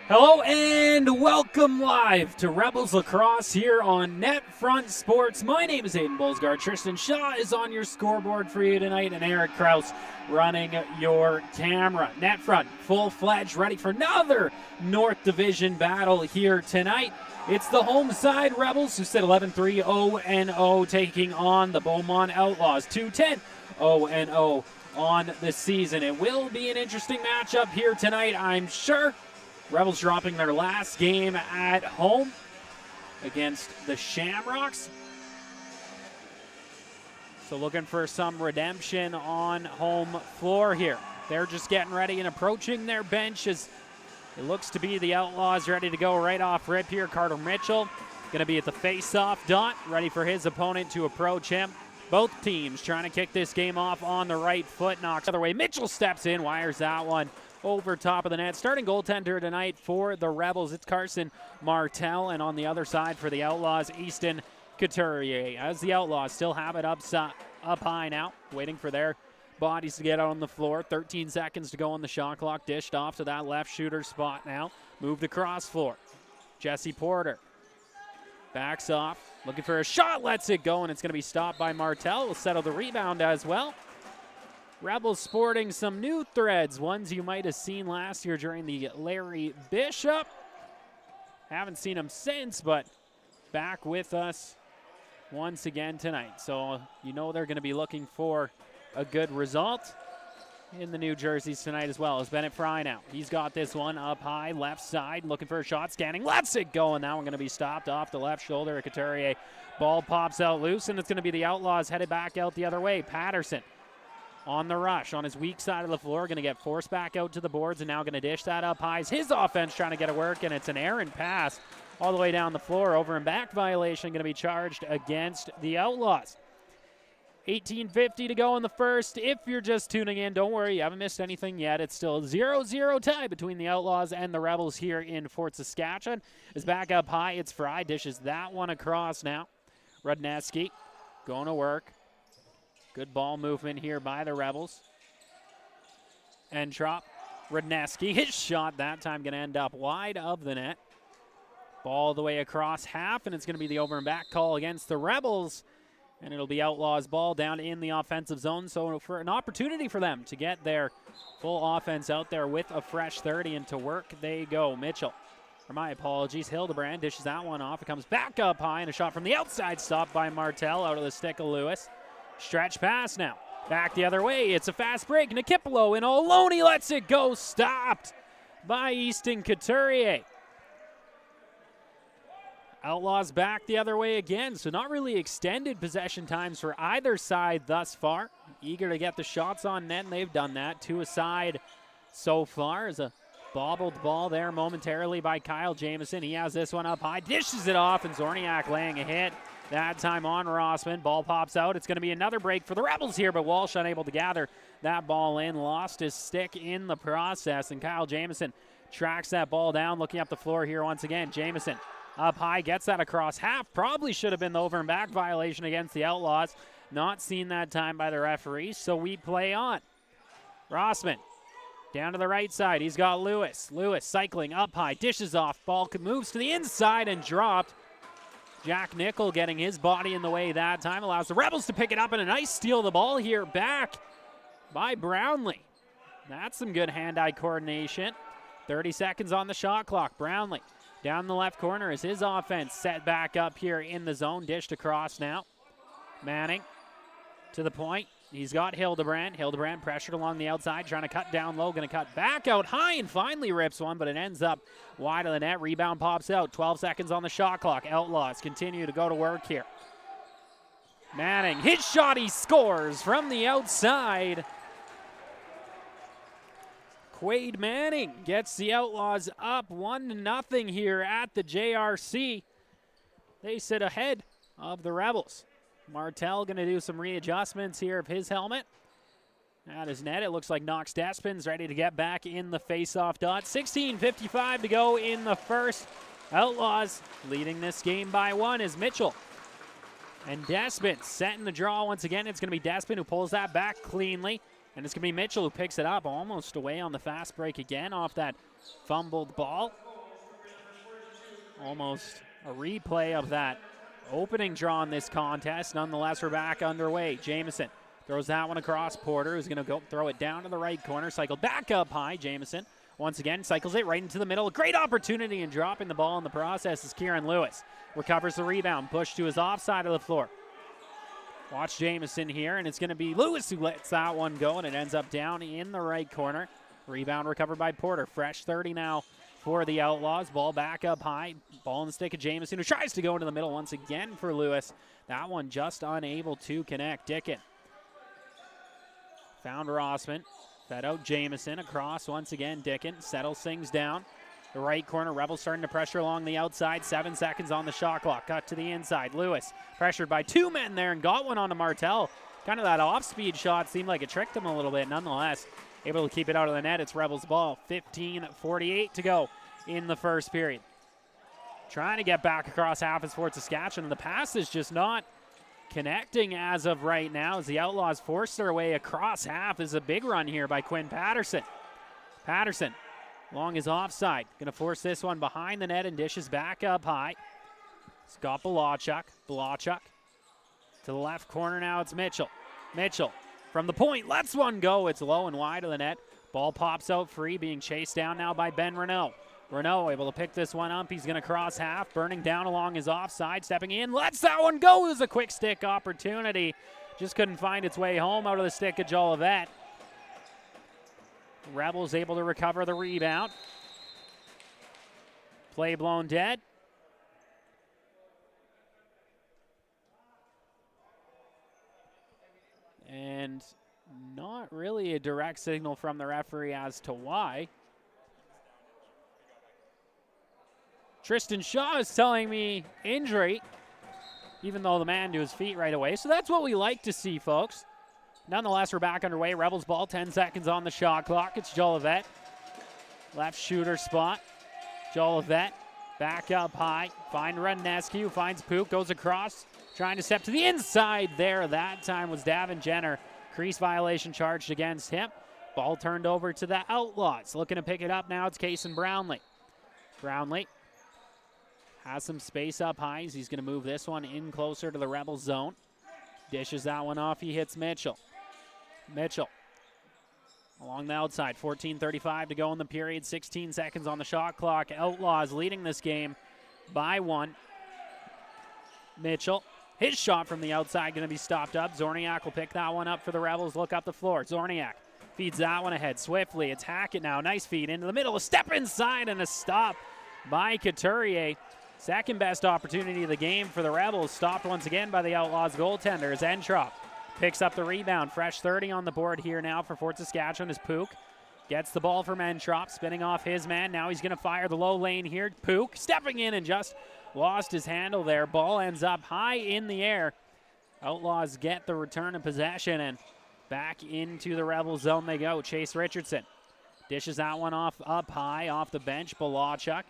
Hello and welcome live to Rebels Lacrosse here on NetFront Sports. My name is Aiden Bolsgaard. Tristan Shaw is on your scoreboard for you tonight, and Eric Kraus running your camera. NetFront full-fledged, ready for another North Division battle here tonight. It's the home side Rebels who sit 11-3, 0-0, taking on the Beaumont Outlaws, 2-10, 0-0 on the season. It will be an interesting matchup here tonight, I'm sure. Rebels dropping their last game at home against the Shamrocks. So looking for some redemption on home floor here. They're just getting ready and approaching their bench as it looks to be the Outlaws ready to go right off rip here. Carter Mitchell going to be at the face-off dot, ready for his opponent to approach him. Both teams trying to kick this game off on the right foot. Knocks the other way. Mitchell steps in, wires that one over top of the net. Starting goaltender tonight for the Rebels, it's Carson Martel, and on the other side for the Outlaws, Easton Couturier. As the Outlaws still have it up high now, waiting for their bodies to get out on the floor. 13 seconds to go on the shot clock. Dished off to that left shooter spot now. Moved across floor. Jesse Porter backs off, looking for a shot, lets it go, and it's going to be stopped by Martel. Will settle the rebound as well. Rebels sporting some new threads, ones you might have seen last year during the Larry Bishop. Haven't seen them since, but back with us once again tonight. So you know they're going to be looking for a good result in the new jerseys tonight as well. As Bennett Fry now. He's got this one up high, left side, looking for a shot, scanning, lets it go, and now we're going to be stopped off the left shoulder of Couturier. Ball pops out loose, and it's going to be the Outlaws headed back out the other way. Patterson on the rush, on his weak side of the floor, going to get forced back out to the boards and now going to dish that up high. His offense trying to get it work, and it's an errant pass all the way down the floor. Over and back violation going to be charged against the Outlaws. 18:50 to go in the first. If you're just tuning in, don't worry, you haven't missed anything yet. It's still a 0-0 tie between the Outlaws and the Rebels here in Fort Saskatchewan. Is back up high, it's Fry, dishes that one across now. Rudneski going to work. Good ball movement here by the Rebels. Entrop, Rudneski, his shot that time going to end up wide of the net. Ball the way across half, and it's going to be the over and back call against the Rebels. And it'll be Outlaws ball down in the offensive zone. So for an opportunity for them to get their full offense out there with a fresh 30, and to work they go. Mitchell, or my apologies, Hildebrand dishes that one off. It comes back up high, and a shot from the outside stopped by Martel out of the stick of Lewis. Stretch pass now. Back the other way. It's a fast break. Nikipolo in alone. He lets it go. Stopped by Easton Couturier. Outlaws back the other way again. So not really extended possession times for either side thus far. Eager to get the shots on net, and they've done that. Two aside so far. As a bobbled ball there momentarily by Kyle Jamieson. He has this one up high. Dishes it off, and Zorniak laying a hit. That time on Rossman. Ball pops out. It's going to be another break for the Rebels here, but Walsh unable to gather that ball in. Lost his stick in the process, and Kyle Jamieson tracks that ball down. Looking up the floor here once again. Jamieson up high, gets that across half. Probably should have been the over and back violation against the Outlaws. Not seen that time by the referee, so we play on. Rossman down to the right side. He's got Lewis. Lewis cycling up high, dishes off. Ball moves to the inside and dropped. Jack Nickel getting his body in the way that time. Allows the Rebels to pick it up, and a nice steal of the ball here back by Brownlee. That's some good hand-eye coordination. 30 seconds on the shot clock. Brownlee down the left corner is his offense set back up here in the zone. Dished across now. Manning to the point. He's got Hildebrand. Hildebrand pressured along the outside, trying to cut down low, going to cut back out high and finally rips one, but it ends up wide of the net. Rebound pops out. 12 seconds on the shot clock. Outlaws continue to go to work here. Manning, his shot, he scores from the outside. Quade Manning gets the Outlaws up 1-0 here at the JRC. They sit ahead of the Rebels. Martel going to do some readjustments here of his helmet. At his net, it looks like Knox Despin's ready to get back in the face-off dot. 16:55 to go in the first. Outlaws leading this game by one is Mitchell. And Despin setting the draw once again. It's going to be Despin who pulls that back cleanly. And it's going to be Mitchell who picks it up almost away on the fast break again off that fumbled ball. Almost a replay of that opening draw in this contest. Nonetheless, we're back underway. Jamieson throws that one across. Porter, who's going to go throw it down to the right corner. Cycled back up high. Jamieson once again cycles it right into the middle. A great opportunity and dropping the ball in the process is Kieran Lewis. Recovers the rebound. Pushed to his offside of the floor. Watch Jamieson here, and it's going to be Lewis who lets that one go, and it ends up down in the right corner. Rebound recovered by Porter. Fresh 30 now for the Outlaws. Ball back up high. Ball in the stick of Jamieson, who tries to go into the middle once again for Lewis. That one just unable to connect. Dickin found Rossman. Fed out Jamieson. Across once again. Dickin settles things down. The right corner. Rebels starting to pressure along the outside. 7 seconds on the shot clock. Cut to the inside. Lewis pressured by 2 men there and got one onto Martel. Kind of that off-speed shot seemed like it tricked him a little bit. Nonetheless, able to keep it out of the net. It's Rebels ball. 15:48 to go in the first period. Trying to get back across half as for Saskatchewan, and the pass is just not connecting as of right now as the Outlaws force their way across half. This is a big run here by Quinn Patterson. Patterson along his offside. Going to force this one behind the net and dishes back up high. Scott Balachuk. Balachuk to the left corner now. It's Mitchell. Mitchell from the point lets one go. It's low and wide of the net. Ball pops out free, being chased down now by Ben Renault. Renault able to pick this one up. He's going to cross half, burning down along his offside, stepping in, lets that one go. It was a quick stick opportunity. Just couldn't find its way home out of the stick of Jolivet. Rebels able to recover the rebound. Play blown dead. And not really a direct signal from the referee as to why. Tristan Shaw is telling me injury, even though the man to his feet right away. So that's what we like to see, folks. Nonetheless, we're back underway. Rebels ball, 10 seconds on the shot clock. It's Jolivet. Left shooter spot. Jolivet back up high. Find Rudneski, who finds Pook, goes across, trying to step to the inside there. That time was Davin Jenner. Crease violation charged against him. Ball turned over to the Outlaws. Looking to pick it up now. It's Cason Brownlee. Brownlee has some space up high. He's going to move this one in closer to the Rebel zone. Dishes that one off. He hits Mitchell. Mitchell along the outside. 14:35 to go in the period. 16 seconds on the shot clock. Outlaws leading this game by 1. Mitchell. His shot from the outside going to be stopped up. Zorniak will pick that one up for the Rebels. Look up the floor. Zorniak feeds that one ahead swiftly. It's Hackett now. Nice feed into the middle. A step inside and a stop by Couturier. Second best opportunity of the game for the Rebels. Stopped once again by the Outlaws goaltender as Entrop picks up the rebound. Fresh 30 on the board here now for Fort Saskatchewan as Pook gets the ball from Entrop, spinning off his man. Now he's going to fire the low lane here. Pook stepping in and just lost his handle there. Ball ends up high in the air. Outlaws get the return of possession and back into the Rebel zone they go. Chase Richardson dishes that one off up high off the bench. Balachuk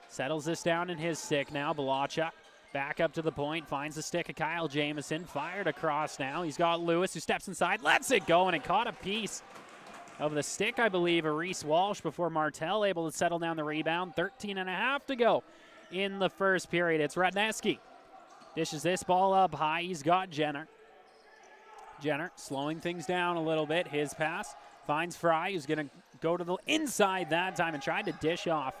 settles this down in his stick now. Balachuk back up to the point, finds the stick of Kyle Jamieson, fired across now. He's got Lewis who steps inside, lets it go, and it caught a piece of the stick, I believe, of Reese Walsh before Martel able to settle down the rebound. 13.5 to go in the first period. It's Rudneski. Dishes this ball up high. He's got Jenner. Jenner slowing things down a little bit. His pass finds Fry, who's going to go to the inside that time and tried to dish off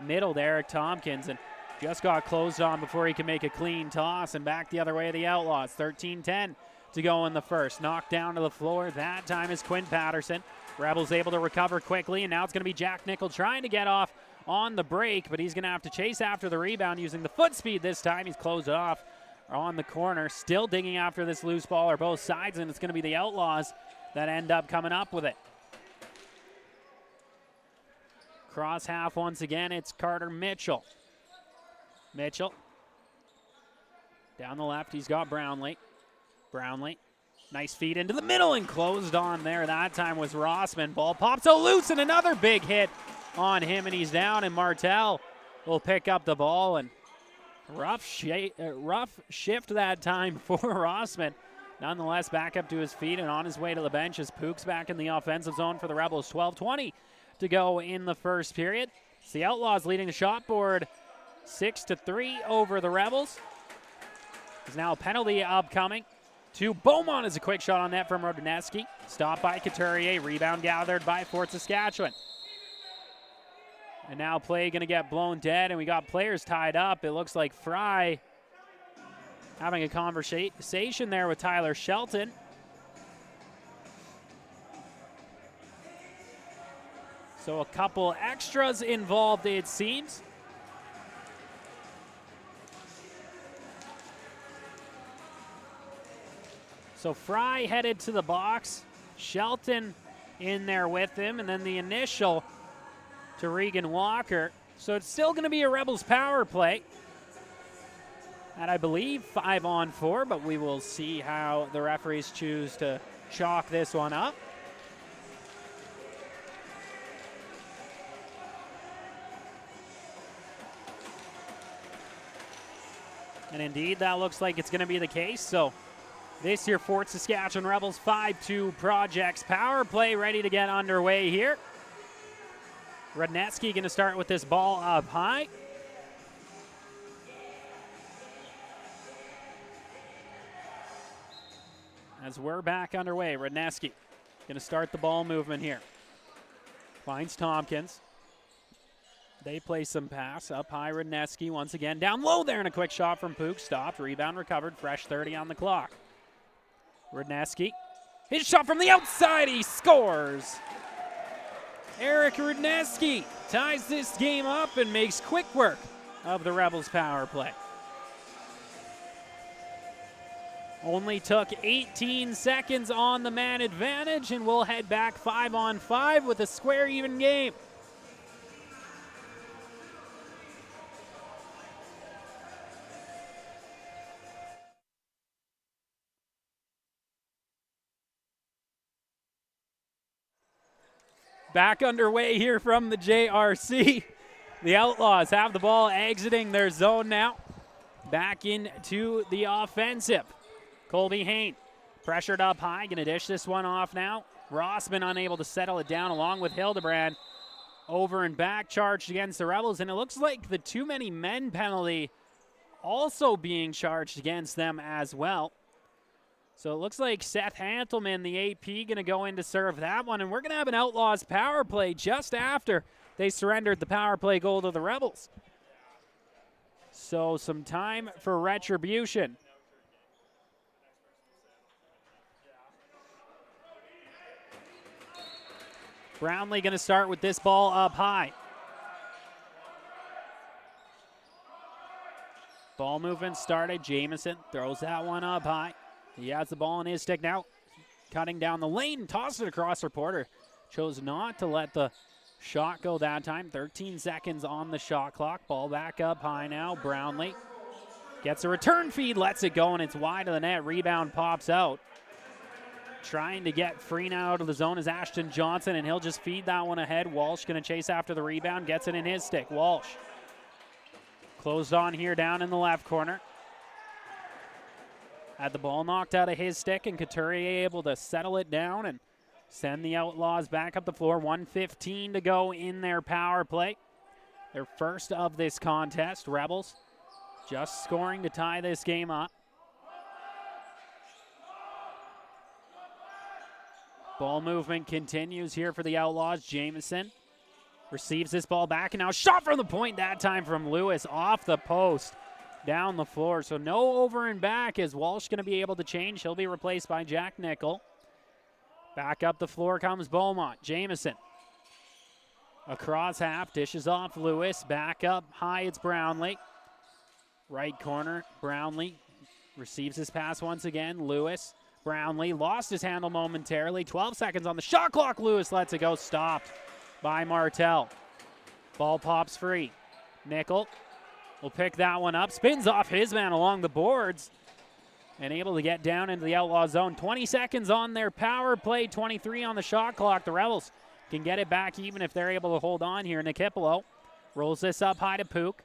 middle to Eric Tompkins and just got closed on before he can make a clean toss, and back the other way of the Outlaws. 13-10 to go in the first. Knocked down to the floor. That time is Quinn Patterson. Rebels able to recover quickly, and now it's going to be Jack Nickel trying to get off on the break, but he's going to have to chase after the rebound using the foot speed this time. He's closed it off on the corner. Still digging after this loose ball or both sides, and it's going to be the Outlaws that end up coming up with it. Cross half once again, it's Carter Mitchell. Mitchell down the left, he's got Brownlee. Brownlee, nice feed into the middle and closed on there. That time was Rossman. Ball pops out loose and another big hit on him, and he's down, and Martel will pick up the ball, and rough shift that time for Rossman. Nonetheless, back up to his feet and on his way to the bench as Pook's back in the offensive zone for the Rebels. 12:20 to go in the first period. It's the Outlaws leading the shot board 6-3 over the Rebels. There's now a penalty upcoming to Beaumont as a quick shot on net from Rodneski. Stopped by Couturier, rebound gathered by Fort Saskatchewan. And now play going to get blown dead, and we got players tied up. It looks like Fry having a conversation there with Tyler Shelton. So a couple extras involved, it seems. So Fry headed to the box. Shelton in there with him, and then the initial to Regan Walker. So it's still going to be a Rebels power play. And I believe 5-on-4, but we will see how the referees choose to chalk this one up. And indeed, that looks like it's going to be the case. So this year, Fort Saskatchewan Rebels 5-2 Projects power play ready to get underway here. Rodneski going to start with this ball up high. As we're back underway, Rodneski going to start the ball movement here. Finds Tompkins. They play some pass up high. Rodneski once again down low there, and a quick shot from Pook. Stopped, rebound recovered, fresh 30 on the clock. Rodneski, his shot from the outside, he scores. Eric Rodneski ties this game up and makes quick work of the Rebels power play. Only took 18 seconds on the man advantage, and we'll head back 5-on-5 with a square even game. Back underway here from the JRC. The Outlaws have the ball exiting their zone now. Back into the offensive. Colby Hain pressured up high, gonna dish this one off now. Rossman unable to settle it down along with Hildebrand. Over and back charged against the Rebels, and it looks like the too many men penalty also being charged against them as well. So it looks like Seth Hantelman, the AP, going to go in to serve that one. And we're going to have an Outlaws power play just after they surrendered the power play goal to the Rebels. So some time for retribution. Brownlee going to start with this ball up high. Ball movement started. Jamieson throws that one up high. He has the ball in his stick now. Cutting down the lane, tossed it across. Reporter chose not to let the shot go that time. 13 seconds on the shot clock. Ball back up high now. Brownlee gets a return feed, lets it go, and it's wide of the net. Rebound pops out. Trying to get free now out of the zone is Ashton Johnson, and he'll just feed that one ahead. Walsh going to chase after the rebound, gets it in his stick. Walsh closed on here down in the left corner. Had the ball knocked out of his stick, and Couturier able to settle it down and send the Outlaws back up the floor. 1:15 to go in their power play. Their first of this contest. Rebels just scoring to tie this game up. Ball movement continues here for the Outlaws. Jamieson receives this ball back, and now shot from the point, that time from Lewis off the post. Down the floor, so no over and back. Is Walsh going to be able to change? He'll be replaced by Jack Nickel. Back up the floor comes Beaumont. Jamieson across half, dishes off Lewis. Back up high, it's Brownlee. Right corner, Brownlee receives his pass once again. Lewis, Brownlee lost his handle momentarily. 12 seconds on the shot clock. Lewis lets it go, stopped by Martel. Ball pops free. Nickel will pick that one up, spins off his man along the boards, and able to get down into the Outlaw zone. 20 seconds on their power play, 23 on the shot clock. The Rebels can get it back even if they're able to hold on here. Nikipolo rolls this up high to Pook.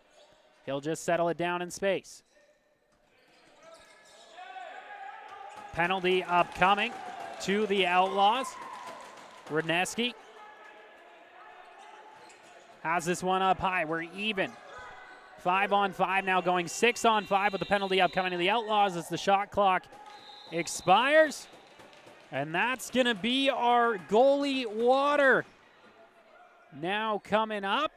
He'll just settle it down in space. Penalty upcoming to the Outlaws. Rodneski has this one up high. We're even. 5-on-5 now, going 6-on-5 with the penalty upcoming to the Outlaws as the shot clock expires. And that's going to be our goalie water. Now coming up,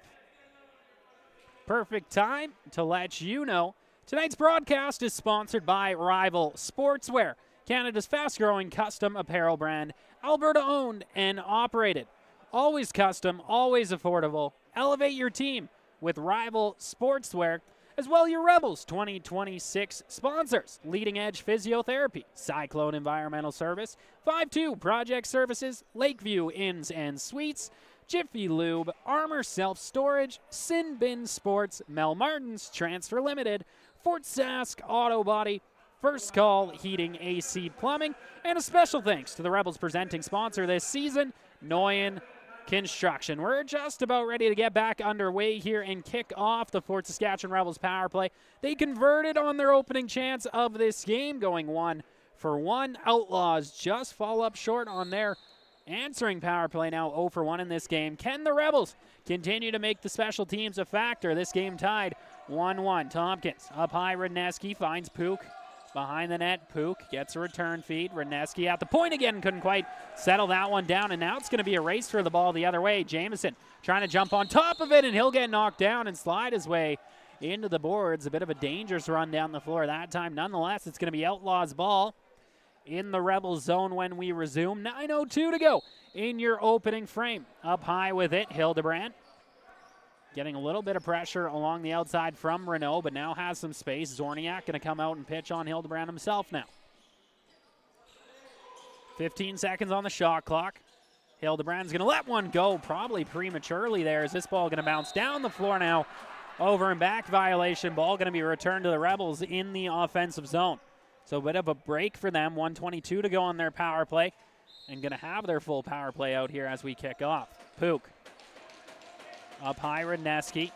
perfect time to let you know tonight's broadcast is sponsored by Rival Sportswear, Canada's fast-growing custom apparel brand, Alberta-owned and operated. Always custom, always affordable. Elevate your team with Rival Sportswear, as well your Rebels 2026 sponsors. Leading Edge Physiotherapy, Cyclone Environmental Service, 5-2 Project Services, Lakeview Inns and Suites, Jiffy Lube, Armor Self-Storage, Sin Bin Sports, Mel Martin's Transfer Limited, Fort Sask Auto Body, First Call Heating, AC Plumbing, and a special thanks to the Rebels presenting sponsor this season, Noyen Construction. We're just about ready to get back underway here and kick off the Fort Saskatchewan Rebels power play. They converted on their opening chance of this game, going 1-for-1. Outlaws just fall up short on their answering power play, now 0-for-1 in this game. Can the Rebels continue to make the special teams a factor? This game tied 1-1. Tompkins up high. Radneski finds Pook behind the net. Pook gets a return feed. Radneski at the point again, couldn't quite settle that one down, and now it's going to be a race for the ball the other way. Jamieson trying to jump on top of it, and he'll get knocked down and slide his way into the boards. A bit of a dangerous run down the floor that time. Nonetheless, it's going to be Outlaws ball in the Rebels zone when we resume. 9:02 to go in your opening frame. Up high with it, Hildebrand. Getting a little bit of pressure along the outside from Renault, but now has some space. Zorniak going to come out and pitch on Hildebrand himself now. 15 seconds on the shot clock. Hildebrand's going to let one go, probably prematurely there, as this ball going to bounce down the floor now. Over and back violation. Ball going to be returned to the Rebels in the offensive zone. So a bit of a break for them. 1:22 to go on their power play. And going to have their full power play out here as we kick off. Pook. Up high, Radneski.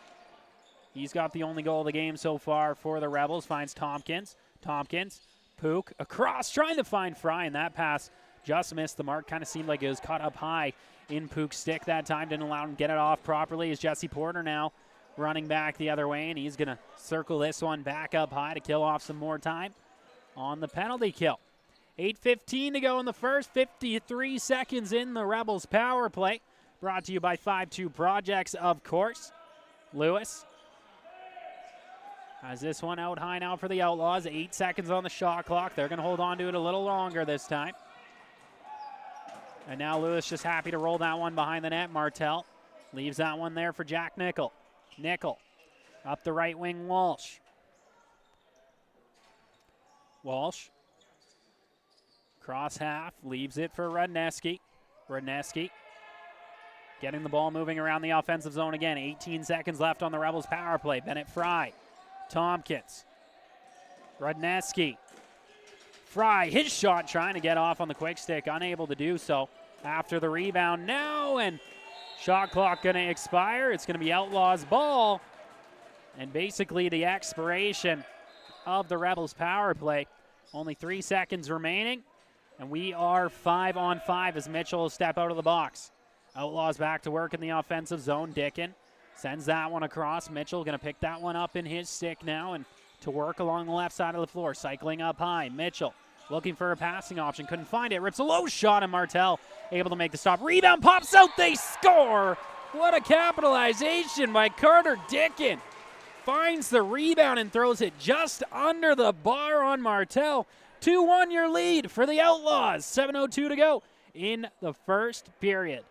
He's got the only goal of the game so far for the Rebels. Finds Tompkins. Tompkins. Pook across, trying to find Fry, and that pass just missed the mark. Kind of seemed like it was caught up high in Pook's stick that time. Didn't allow him to get it off properly. As Jesse Porter now running back the other way, and he's going to circle this one back up high to kill off some more time on the penalty kill. 8:15 to go in the first, 53 seconds in the Rebels power play. Brought to you by 5-2 Projects, of course. Lewis has this one out high now for the Outlaws. 8 seconds on the shot clock. They're going to hold on to it a little longer this time. And now Lewis just happy to roll that one behind the net. Martel leaves that one there for Jack Nickel. Nickel up the right wing, Walsh. Walsh cross half, leaves it for Radneski. Radneski getting the ball moving around the offensive zone again. 18 seconds left on the Rebels power play. Bennett Fry. Tompkins. Radneski. Fry, his shot trying to get off on the quick stick. Unable to do so after the rebound now. And shot clock going to expire. It's going to be Outlaws ball. And basically the expiration of the Rebels power play. Only 3 seconds remaining. And we are 5-on-5 as Mitchell will step out of the box. Outlaws back to work in the offensive zone. Dickin sends that one across. Mitchell going to pick that one up in his stick now and to work along the left side of the floor. Cycling up high. Mitchell looking for a passing option. Couldn't find it. Rips a low shot, and Martel able to make the stop. Rebound pops out. They score. What a capitalization by Carter Dickin. Finds the rebound and throws it just under the bar on Martel. 2-1 your lead for the Outlaws. 7:02 to go in the first period.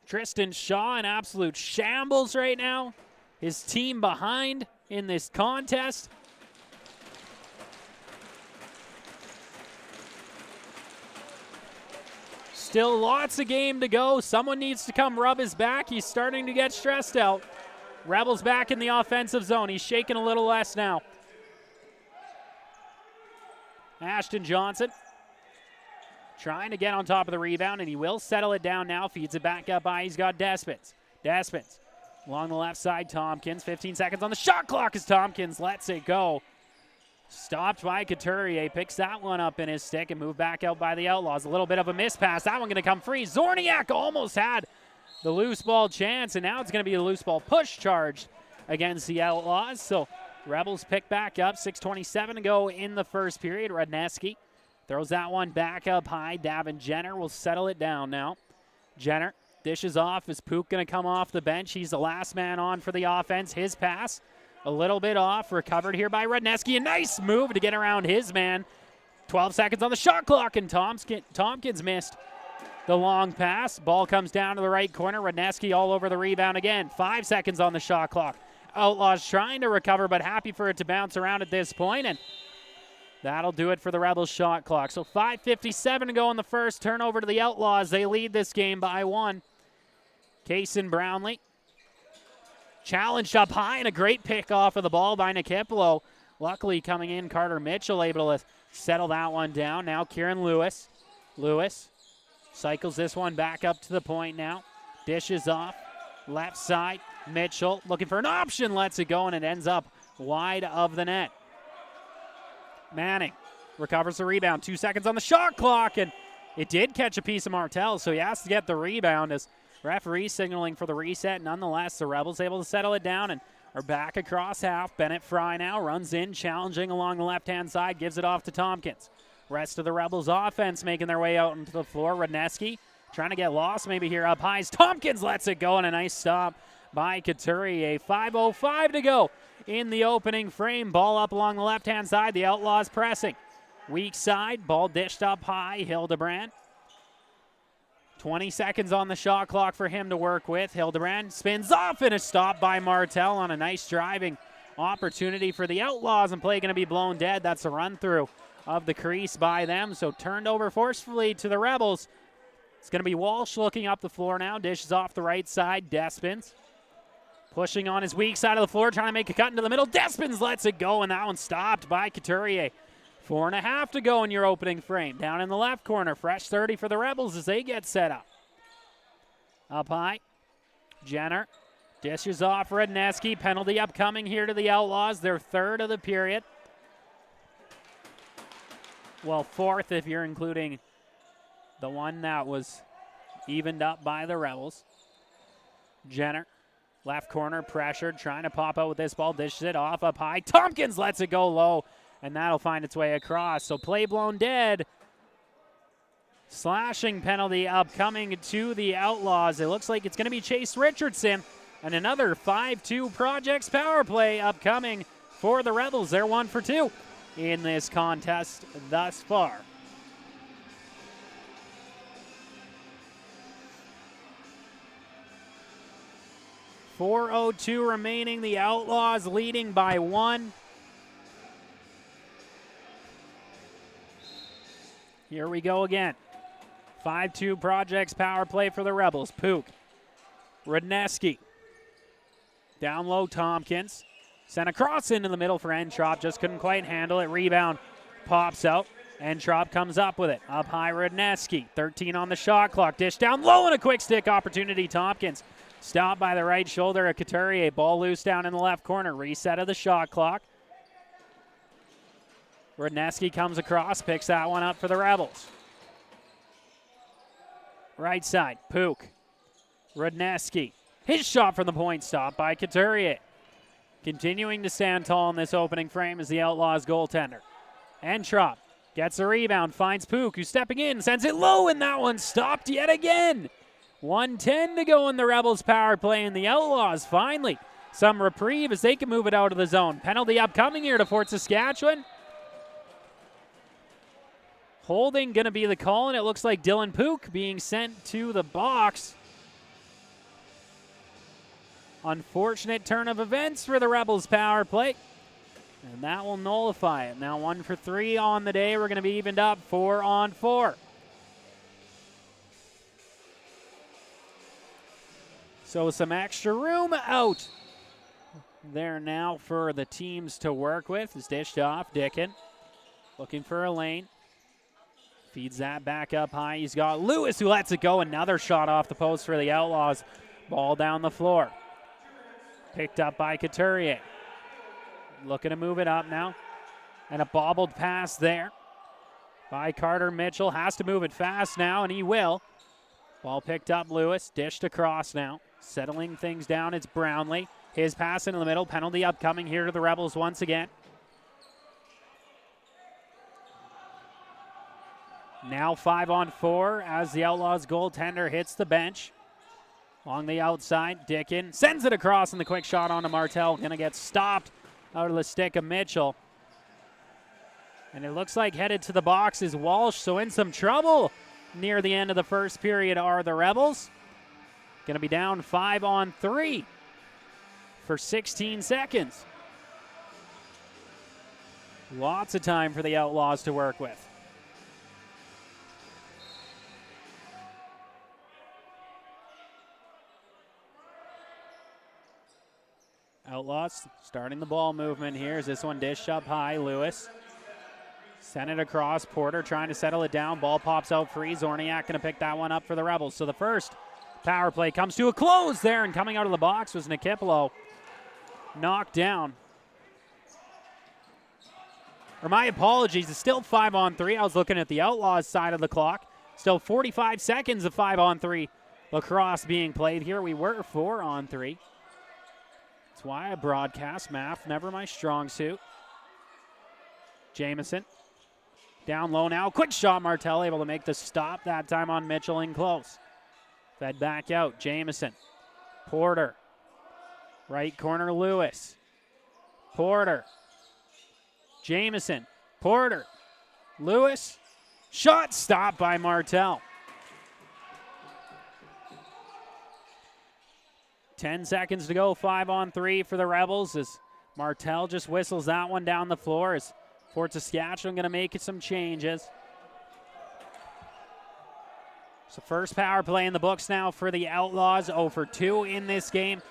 Tristan Shaw in absolute shambles right now. His team behind in this contest. Still lots of game to go. Someone needs to come rub his back. He's starting to get stressed out. Rebels back in the offensive zone. He's shaking a little less now. Ashton Johnson trying to get on top of the rebound, and he will settle it down now. Feeds it back up high. He's got Despins. Despins along the left side. Tompkins. 15 seconds on the shot clock as Tompkins lets it go. Stopped by Couturier. Picks that one up in his stick and moved back out by the Outlaws. A little bit of a miss pass. That one going to come free. Zorniak almost had the loose ball chance, and now it's going to be a loose ball push charged against the Outlaws. So Rebels pick back up, 6:27 to go in the first period. Rudneski throws that one back up high. Davin Jenner will settle it down now. Jenner dishes off. Is Pook going to come off the bench? He's the last man on for the offense. His pass a little bit off. Recovered here by Rudneski. A nice move to get around his man. 12 seconds on the shot clock, and Tompkins missed the long pass. Ball comes down to the right corner. Rudneski all over the rebound again. 5 seconds on the shot clock. Outlaws trying to recover, but happy for it to bounce around at this point, and that'll do it for the Rebels shot clock. So 5:57 to go in the first. Turnover to the Outlaws. They lead this game by 1. Kaysen Brownlee challenged up high, and a great pick off of the ball by Nikipolo. Luckily coming in, Carter Mitchell able to settle that one down. Now Kieran Lewis. Lewis cycles this one back up to the point now. Dishes off. Left side. Mitchell looking for an option. Lets it go, and it ends up wide of the net. Manning recovers the rebound. 2 seconds on the shot clock, and it did catch a piece of Martell, so he has to get the rebound as referee signaling for the reset. Nonetheless, the Rebels able to settle it down and are back across half. Bennett Fry now runs in, challenging along the left-hand side, gives it off to Tompkins. Rest of the Rebels offense making their way out into the floor. Rudneski trying to get lost maybe here up high. Tompkins lets it go, and a nice stop by Couturier. 5:05 to go in the opening frame. Ball up along the left-hand side. The Outlaws pressing. Weak side. Ball dished up high. Hildebrand. 20 seconds on the shot clock for him to work with. Hildebrand spins off, and a stop by Martell on a nice driving opportunity for the Outlaws, and play going to be blown dead. That's a run-through of the crease by them. So turned over forcefully to the Rebels. It's going to be Walsh looking up the floor now. Dishes off the right side. Despins pushing on his weak side of the floor, trying to make a cut into the middle. Despins lets it go, and that one stopped by Couturier. 4.5 to go in your opening frame. Down in the left corner, fresh 30 for the Rebels as they get set up. Up high, Jenner dishes off Rudneski. Penalty upcoming here to the Outlaws, their third of the period. Well, fourth if you're including the one that was evened up by the Rebels. Jenner, left corner, pressured, trying to pop out with this ball, dishes it off up high. Tompkins lets it go low, and that'll find its way across. So play blown dead. Slashing penalty upcoming to the Outlaws. It looks like it's going to be Chase Richardson, and another 5-2 Projects power play upcoming for the Rebels. They're 1 for 2 in this contest thus far. .402 remaining. The Outlaws leading by 1. Here we go again. 5-2 Projects power play for the Rebels. Pook. Rudneski. Down low, Tompkins. Sent across into the middle for Entrop. Just couldn't quite handle it. Rebound pops out. Entrop comes up with it. Up high, Rudneski. 13 on the shot clock. Dish down low, and a quick stick opportunity. Tompkins stopped by the right shoulder of Couturier. Ball loose down in the left corner. Reset of the shot clock. Rudneski comes across, picks that one up for the Rebels. Right side, Pook. Rudneski. His shot from the point stopped by Couturier. Continuing to stand tall in this opening frame is the Outlaws goaltender. Entrop gets a rebound, finds Pook, who's stepping in, sends it low, and that one stopped yet again. 1:10 to go in the Rebels power play, and the Outlaws finally some reprieve as they can move it out of the zone. Penalty upcoming here to Fort Saskatchewan. Holding going to be the call, and it looks like Dylan Pook being sent to the box. Unfortunate turn of events for the Rebels power play, and that will nullify it. Now 1 for 3 on the day. We're going to be evened up 4 on 4. So some extra room out there now for the teams to work with. It's dished off. Dickin looking for a lane. Feeds that back up high. He's got Lewis who lets it go. Another shot off the post for the Outlaws. Ball down the floor. Picked up by Couturier. Looking to move it up now. And a bobbled pass there by Carter Mitchell. Has to move it fast now, and he will. Ball picked up, Lewis, dished across now. Settling things down, it's Brownlee. His pass into the middle, penalty upcoming here to the Rebels once again. Now 5-on-4 as the Outlaws goaltender hits the bench. Along the outside, Dickin sends it across, and the quick shot onto Martel. Going to get stopped out of the stick of Mitchell. And it looks like headed to the box is Walsh, so in some trouble near the end of the first period are the Rebels. Going to be down 5-on-3 for 16 seconds. Lots of time for the Outlaws to work with. Outlaws starting the ball movement here. Is this one dished up high? Lewis sent it across. Porter trying to settle it down. Ball pops out free. Zorniak going to pick that one up for the Rebels. So the first power play comes to a close there, and coming out of the box was Nikipolo. Knocked down. Or my apologies, it's still 5-on-3. I was looking at the Outlaws side of the clock. Still 45 seconds of 5-on-3 lacrosse being played here. We were 4-on-3. That's why I broadcast. Math, never my strong suit. Jamieson down low now. Quick shot, Martel able to make the stop that time on Mitchell in close. Fed back out, Jamieson. Porter. Right corner, Lewis. Porter. Jamieson. Porter. Lewis. Shot stopped by Martel. 10 seconds to go, 5-on-3 for the Rebels as Martel just whistles that one down the floor as Fort Saskatchewan going to make some changes. So first power play in the books now for the Outlaws. 0 for 2 in this game.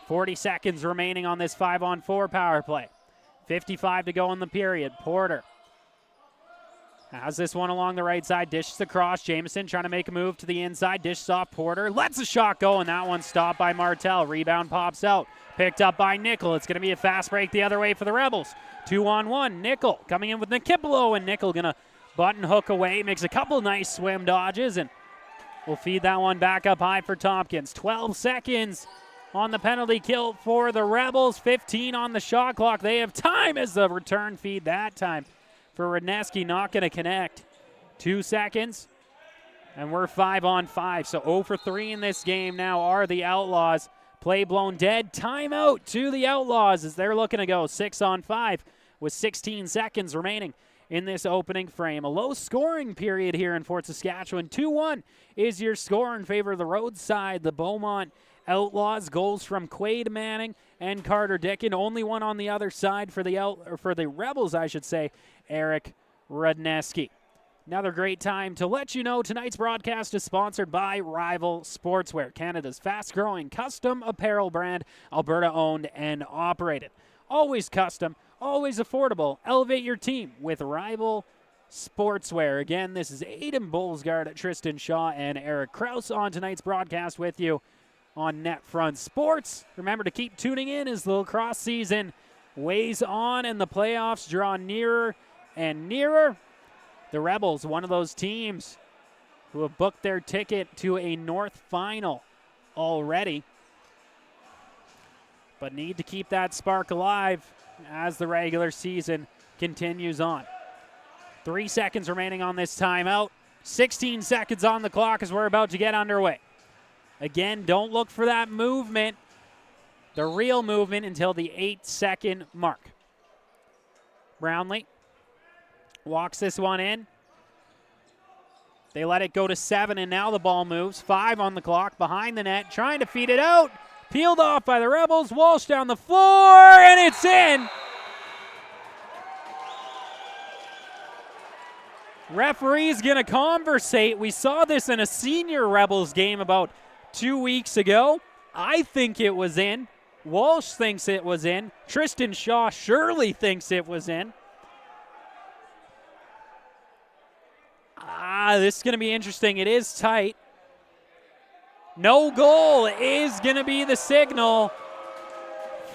40 seconds remaining on this 5-on-4 power play. 55 to go in the period. Porter has this one along the right side, dishes across. Jamieson trying to make a move to the inside, dishes off Porter, lets a shot go, and that one stopped by Martel. Rebound pops out, picked up by Nickel. It's going to be a fast break the other way for the Rebels. 2-on-1, Nickel coming in with Nikipolo, and Nickel going to button hook away, makes a couple nice swim dodges, and we'll feed that one back up high for Tompkins. 12 seconds on the penalty kill for the Rebels, 15 on the shot clock. They have time as the return feed that time for Radneski, not going to connect. 2 seconds, and we're 5-on-5. So 0 for 3 in this game now are the Outlaws. Play blown dead. Timeout to the Outlaws as they're looking to go 6-on-5 with 16 seconds remaining in this opening frame. A low-scoring period here in Fort Saskatchewan. 2-1 is your score in favor of the roadside. The Beaumont Outlaws. Goals from Quade Manning and Carter Dickin. Only one on the other side for the Rebels, I should say, Eric Radneski. Another great time to let you know tonight's broadcast is sponsored by Rival Sportswear, Canada's fast-growing custom apparel brand, Alberta-owned and operated. Always custom, always affordable. Elevate your team with Rival Sportswear. Again, this is Aiden Bolsgaard, Tristan Shaw, and Eric Krause on tonight's broadcast with you on NetFront Sports. Remember to keep tuning in as the lacrosse season weighs on and the playoffs draw nearer and nearer. The Rebels, one of those teams who have booked their ticket to a North Final already, but need to keep that spark alive as the regular season continues on. 3 seconds remaining on this timeout. 16 seconds on the clock as we're about to get underway. Again, don't look for that movement, the real movement, until the 8-second mark. Brownlee walks this one in. They let it go to 7, and now the ball moves. 5 on the clock, behind the net, trying to feed it out. Peeled off by the Rebels. Walsh down the floor, and it's in. Referee's going to conversate. We saw this in a senior Rebels game about 2 weeks ago. I think it was in. Walsh thinks it was in. Tristan Shaw surely thinks it was in. This is going to be interesting. It is tight. No goal is going to be the signal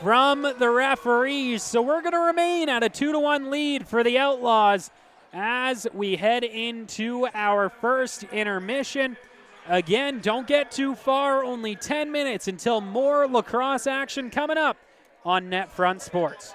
from the referees. So we're going to remain at a 2-1 lead for the Outlaws as we head into our first intermission. Again, don't get too far. Only 10 minutes until more lacrosse action coming up on NetFront Sports.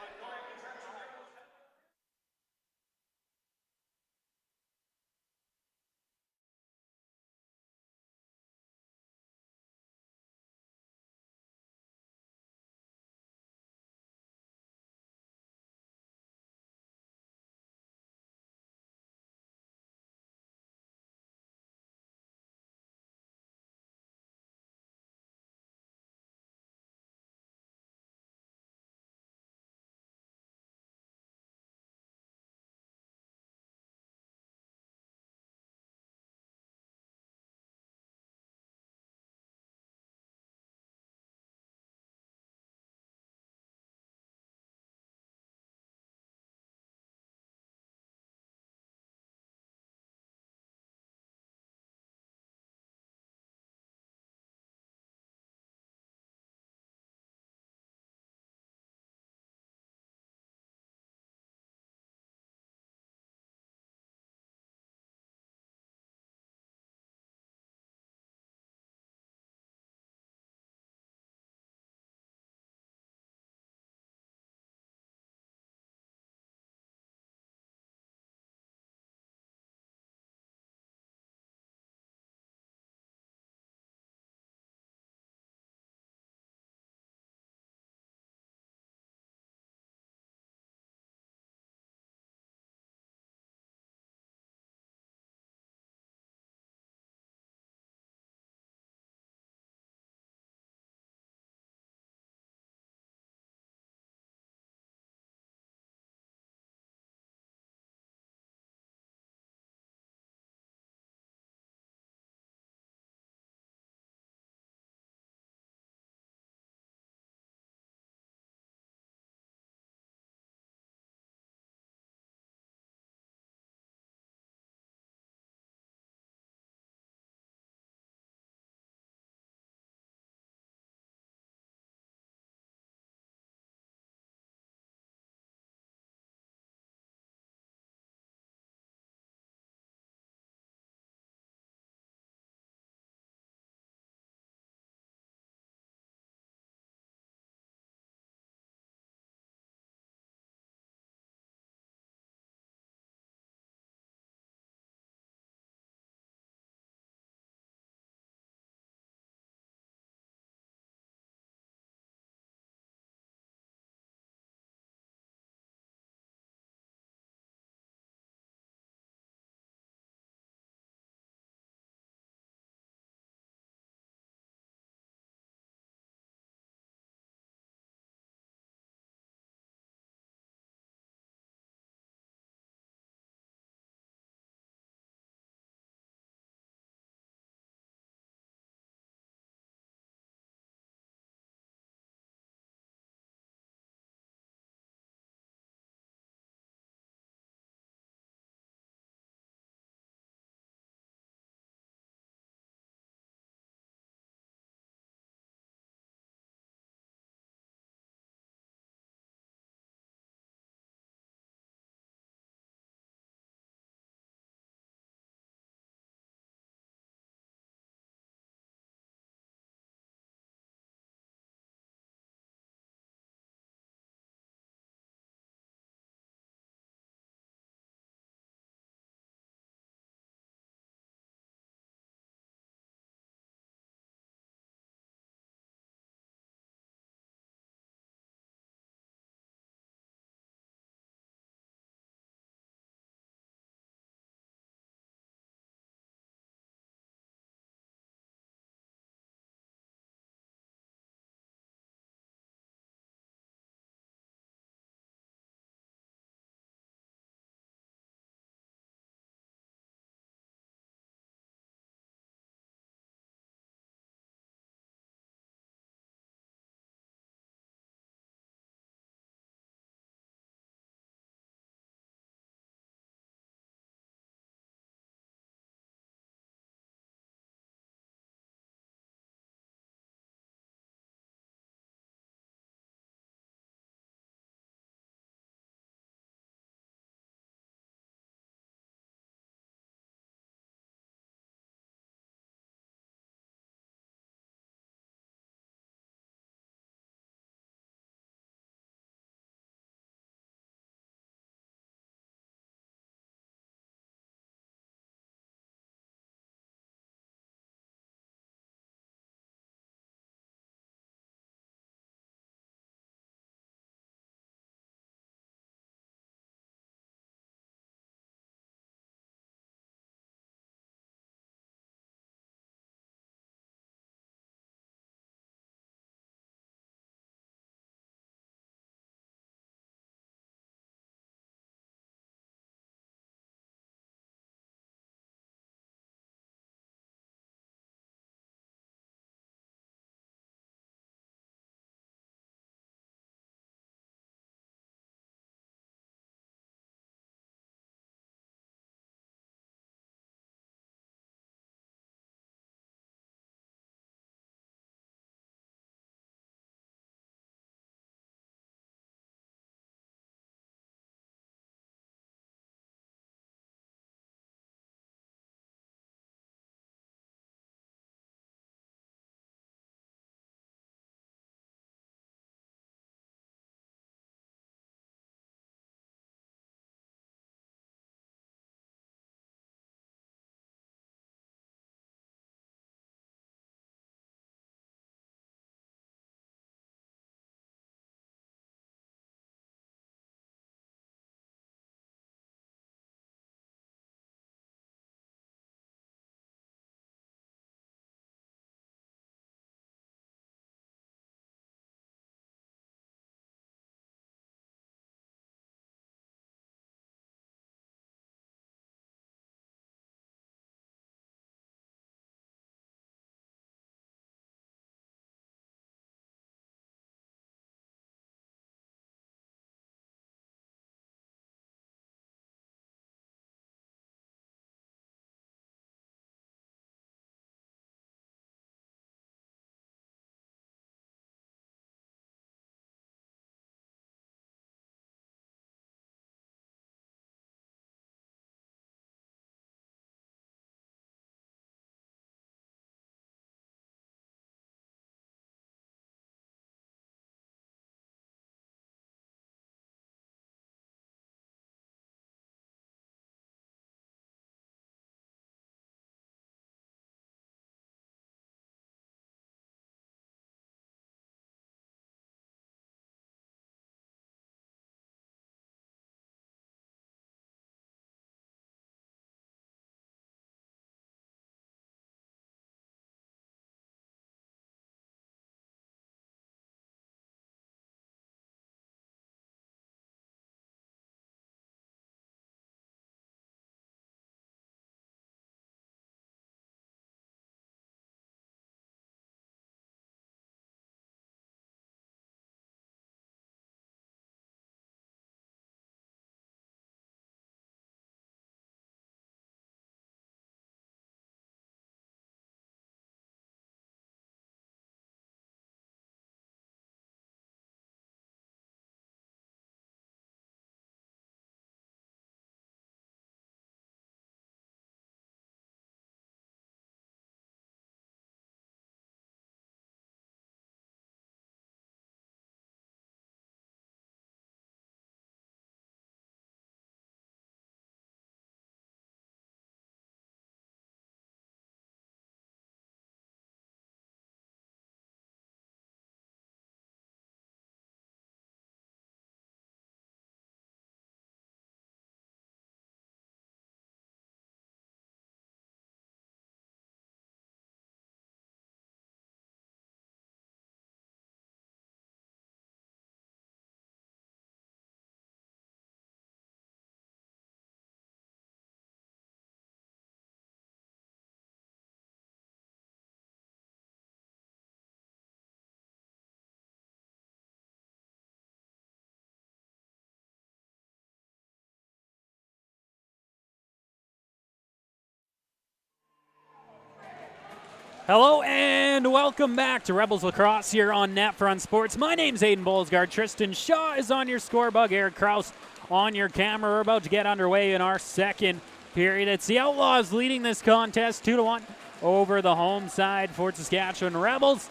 Hello and welcome back to Rebels Lacrosse here on NetFront Sports. My name's Aiden Bolsgaard. Tristan Shaw is on your scorebug. Eric Kraus on your camera. We're about to get underway in our second period. It's the Outlaws leading this contest 2-1 over the home side for Saskatchewan Rebels.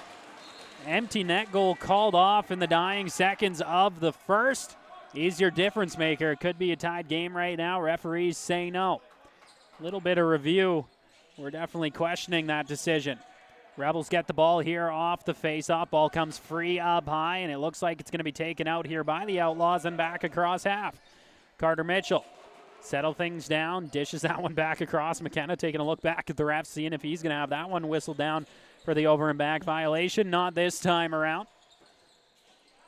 Empty net goal called off in the dying seconds of the first. Is your difference maker. It could be a tied game right now. Referees say no. A little bit of review. We're definitely questioning that decision. Rebels get the ball here off the face-off. Ball comes free up high, and it looks like it's going to be taken out here by the Outlaws and back across half. Carter Mitchell settle things down, dishes that one back across. McKenna taking a look back at the ref, seeing if he's going to have that one whistled down for the over and back violation. Not this time around.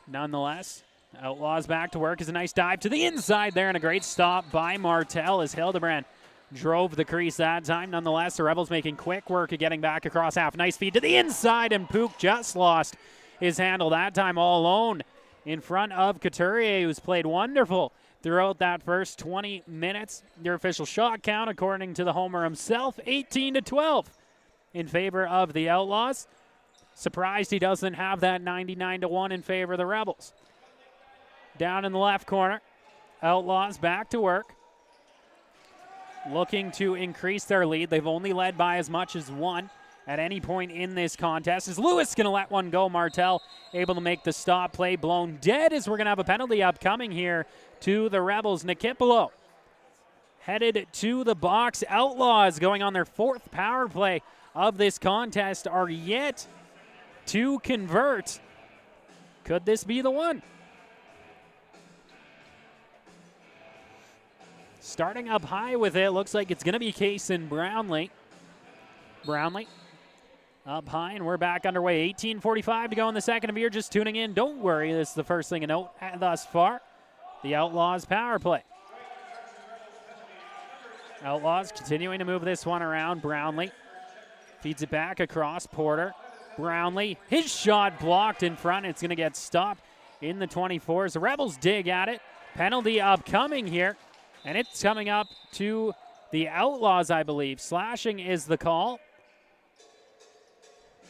Nonetheless, Outlaws back to work. Is a nice dive to the inside there, and a great stop by Martel as Hildebrand drove the crease that time. Nonetheless, the Rebels making quick work of getting back across half. Nice feed to the inside, and Pook just lost his handle that time all alone in front of Couturier, who's played wonderful throughout that first 20 minutes. Your official shot count, according to the homer himself, 18-12 in favor of the Outlaws. Surprised he doesn't have that 99-1 in favor of the Rebels. Down in the left corner, Outlaws back to work, looking to increase their lead. They've only led by as much as one at any point in this contest. Is Lewis going to let one go? Martel able to make the stop. Play blown dead as we're going to have a penalty upcoming here to the Rebels. Nikipolo headed to the box. Outlaws going on their fourth power play of this contest are yet to convert. Could this be the one? Starting up high with it, looks like it's going to be Kaysen Brownlee. Brownlee up high, and we're back underway. 18:45 to go in the second. If you're just tuning in, don't worry. This is the first thing to note thus far. The Outlaws power play. Outlaws continuing to move this one around. Brownlee feeds it back across Porter. Brownlee, his shot blocked in front. It's going to get stopped in the 24s. The Rebels dig at it. Penalty upcoming here. And it's coming up to the Outlaws, I believe. Slashing is the call.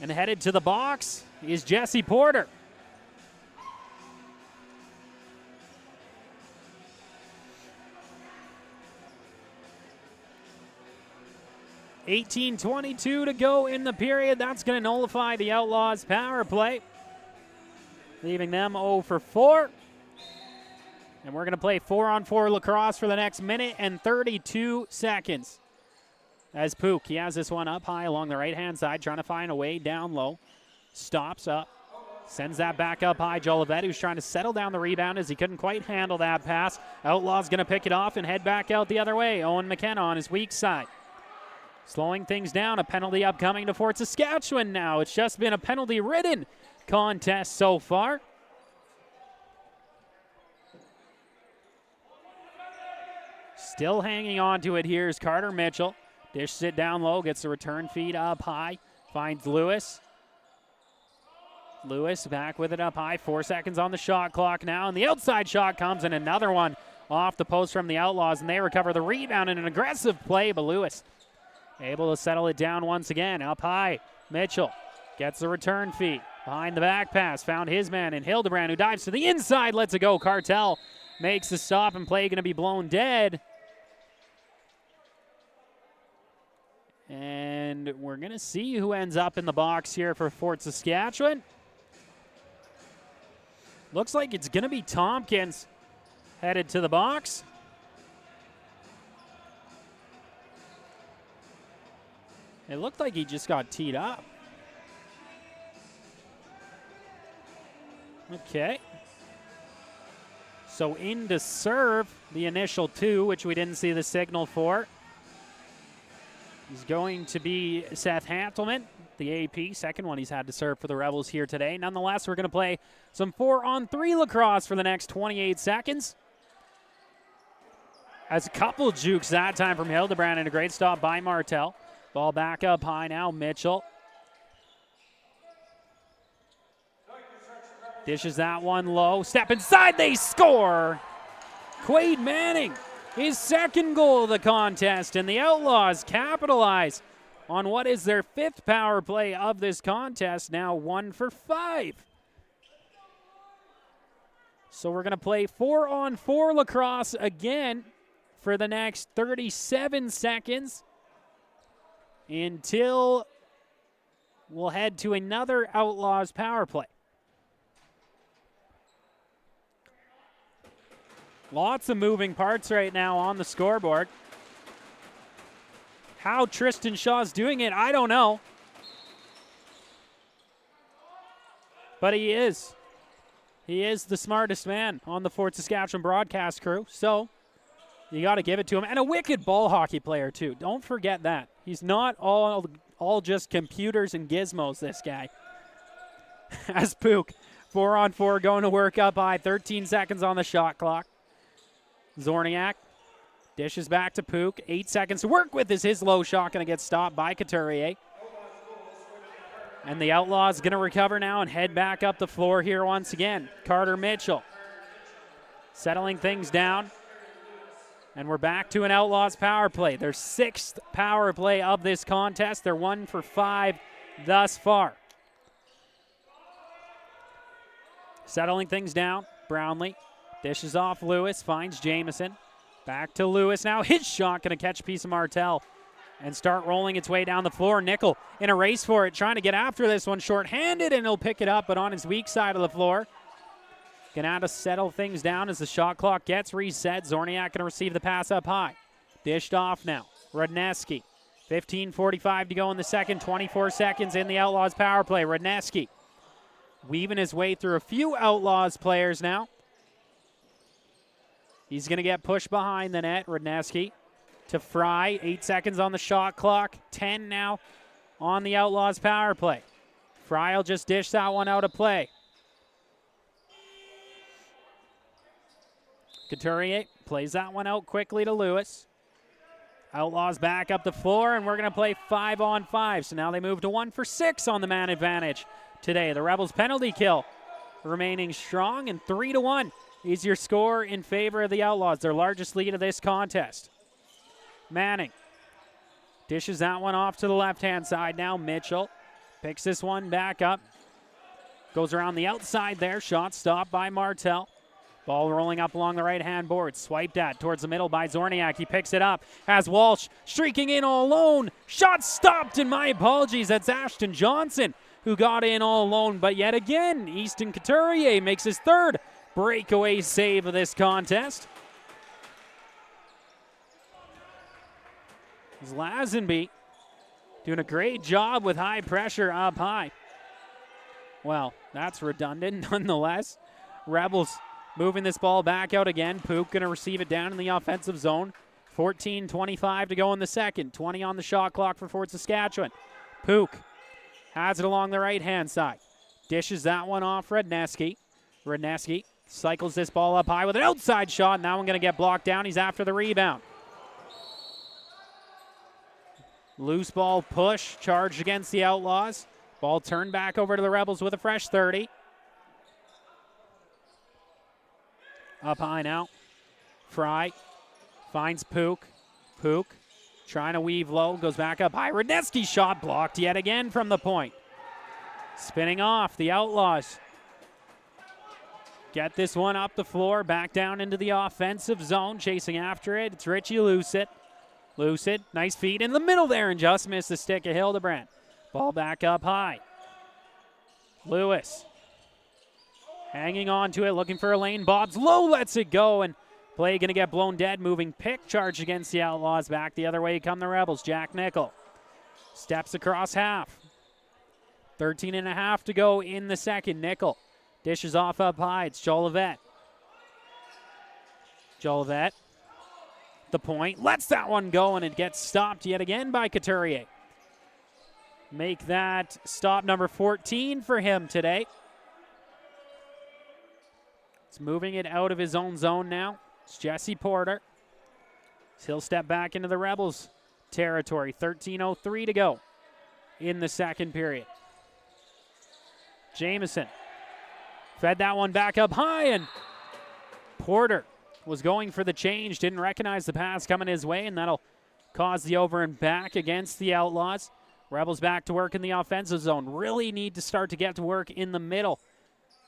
And headed to the box is Jesse Porter. $18:22 to go in the period. That's going to nullify the Outlaws' power play, leaving them 0 for 4. And we're going to play 4-on-4 lacrosse for the next minute and 32 seconds. As Pook, he has this one up high along the right-hand side, trying to find a way down low. Stops up, sends that back up high. Jolivet, who's trying to settle down the rebound as he couldn't quite handle that pass. Outlaws going to pick it off and head back out the other way. Owen McKenna on his weak side. Slowing things down, a penalty upcoming to Fort Saskatchewan now. It's just been a penalty-ridden contest so far. Still hanging on to it here is Carter Mitchell. Dishes it down low, gets the return feed up high, finds Lewis. Lewis back with it up high, 4 seconds on the shot clock now, and the outside shot comes, and another one off the post from the Outlaws, and they recover the rebound in an aggressive play, but Lewis able to settle it down once again. Up high, Mitchell gets the return feed. Behind the back pass, found his man in Hildebrand, who dives to the inside, lets it go. Cartel makes the stop, and play going to be blown dead. And we're going to see who ends up in the box here for Fort Saskatchewan. Looks like it's going to be Tompkins headed to the box. It looked like he just got teed up. Okay. So in to serve the initial 2, which we didn't see the signal for. He's going to be Seth Hantelman, the AP, second one he's had to serve for the Rebels here today. Nonetheless, we're going to play some 4-on-3 lacrosse for the next 28 seconds. As a couple jukes that time from Hildebrand, and a great stop by Martel. Ball back up high now, Mitchell. Dishes that one low, step inside, they score! Quade Manning, his second goal of the contest, and the Outlaws capitalize on what is their 5th power play of this contest, now 1 for 5. So we're going to play 4-on-4 lacrosse again for the next 37 seconds until we'll head to another Outlaws power play. Lots of moving parts right now on the scoreboard. How Tristan Shaw's doing it, I don't know. But he is. He is the smartest man on the Fort Saskatchewan broadcast crew. So you got to give it to him. And a wicked ball hockey player, too. Don't forget that. He's not all just computers and gizmos, this guy. As Pook, 4-on-4 going to work up high. 13 seconds on the shot clock. Zorniak dishes back to Pook. 8 seconds to work with as his low shot going to get stopped by Couturier. And the Outlaws going to recover now and head back up the floor here once again. Carter Mitchell settling things down. And we're back to an Outlaws power play. Their 6th power play of this contest. They're 1 for 5 thus far. Settling things down, Brownlee dishes off Lewis, finds Jamieson. Back to Lewis now. His shot going to catch a piece of Martel and start rolling its way down the floor. Nickel in a race for it, trying to get after this one. Short-handed, and he'll pick it up, but on his weak side of the floor. Gonna have to settle things down as the shot clock gets reset. Zorniak gonna receive the pass up high. Dished off now. Rudneski. 15:45 to go in the second. 24 seconds in the Outlaws power play. Rudneski weaving his way through a few Outlaws players now. He's gonna get pushed behind the net. Rudneski to Fry. 8 seconds on the shot clock. 10 now on the Outlaws power play. Fry will just dish that one out of play. Couturier plays that one out quickly to Lewis. Outlaws back up the floor, and we're going to play 5-on-5. So now they move to 1 for 6 on the man advantage today. The Rebels penalty kill remaining strong, and 3-1 is your score in favor of the Outlaws, their largest lead of this contest. Manning dishes that one off to the left-hand side now. Mitchell picks this one back up. Goes around the outside there. Shot stopped by Martel. Ball rolling up along the right-hand board. Swiped at towards the middle by Zorniak. He picks it up. Has Walsh streaking in all alone. Shot stopped, and my apologies. That's Ashton Johnson who got in all alone. But yet again, Easton Couturier makes his 3rd breakaway save of this contest. Lazenby doing a great job with high pressure up high. Well, that's redundant nonetheless. Rebels moving this ball back out again. Pook going to receive it down in the offensive zone. 14:25 to go in the second. 20 on the shot clock for Fort Saskatchewan. Pook has it along the right-hand side. Dishes that one off Rudneski. Rudneski cycles this ball up high with an outside shot. And that one going to get blocked down. He's after the rebound. Loose ball push charged against the Outlaws. Ball turned back over to the Rebels with a fresh 30. Up high now. Fry finds Pook. Pook trying to weave low. Goes back up high. Rudneski shot blocked yet again from the point. Spinning off. The Outlaws get this one up the floor. Back down into the offensive zone. Chasing after it. It's Richie Lucid. Lucid. Nice feed in the middle there and just missed the stick of Hildebrand. Ball back up high. Lewis hanging on to it, looking for a lane. Bobs low, lets it go, and play going to get blown dead. Moving pick charge against the Outlaws. Back the other way come the Rebels. Jack Nickel steps across half. 13.5 to go in the second. Nickel dishes off up high. It's Jolivet. Jolivet, the point, lets that one go, and it gets stopped yet again by Couturier. Make that stop number 14 for him today. It's moving it out of his own zone now. It's Jesse Porter. He'll step back into the Rebels territory. 13:03 to go in the second period. Jamieson fed that one back up high, and Porter was going for the change. Didn't recognize the pass coming his way, and that'll cause the over and back against the Outlaws. Rebels back to work in the offensive zone. Really need to start to get to work in the middle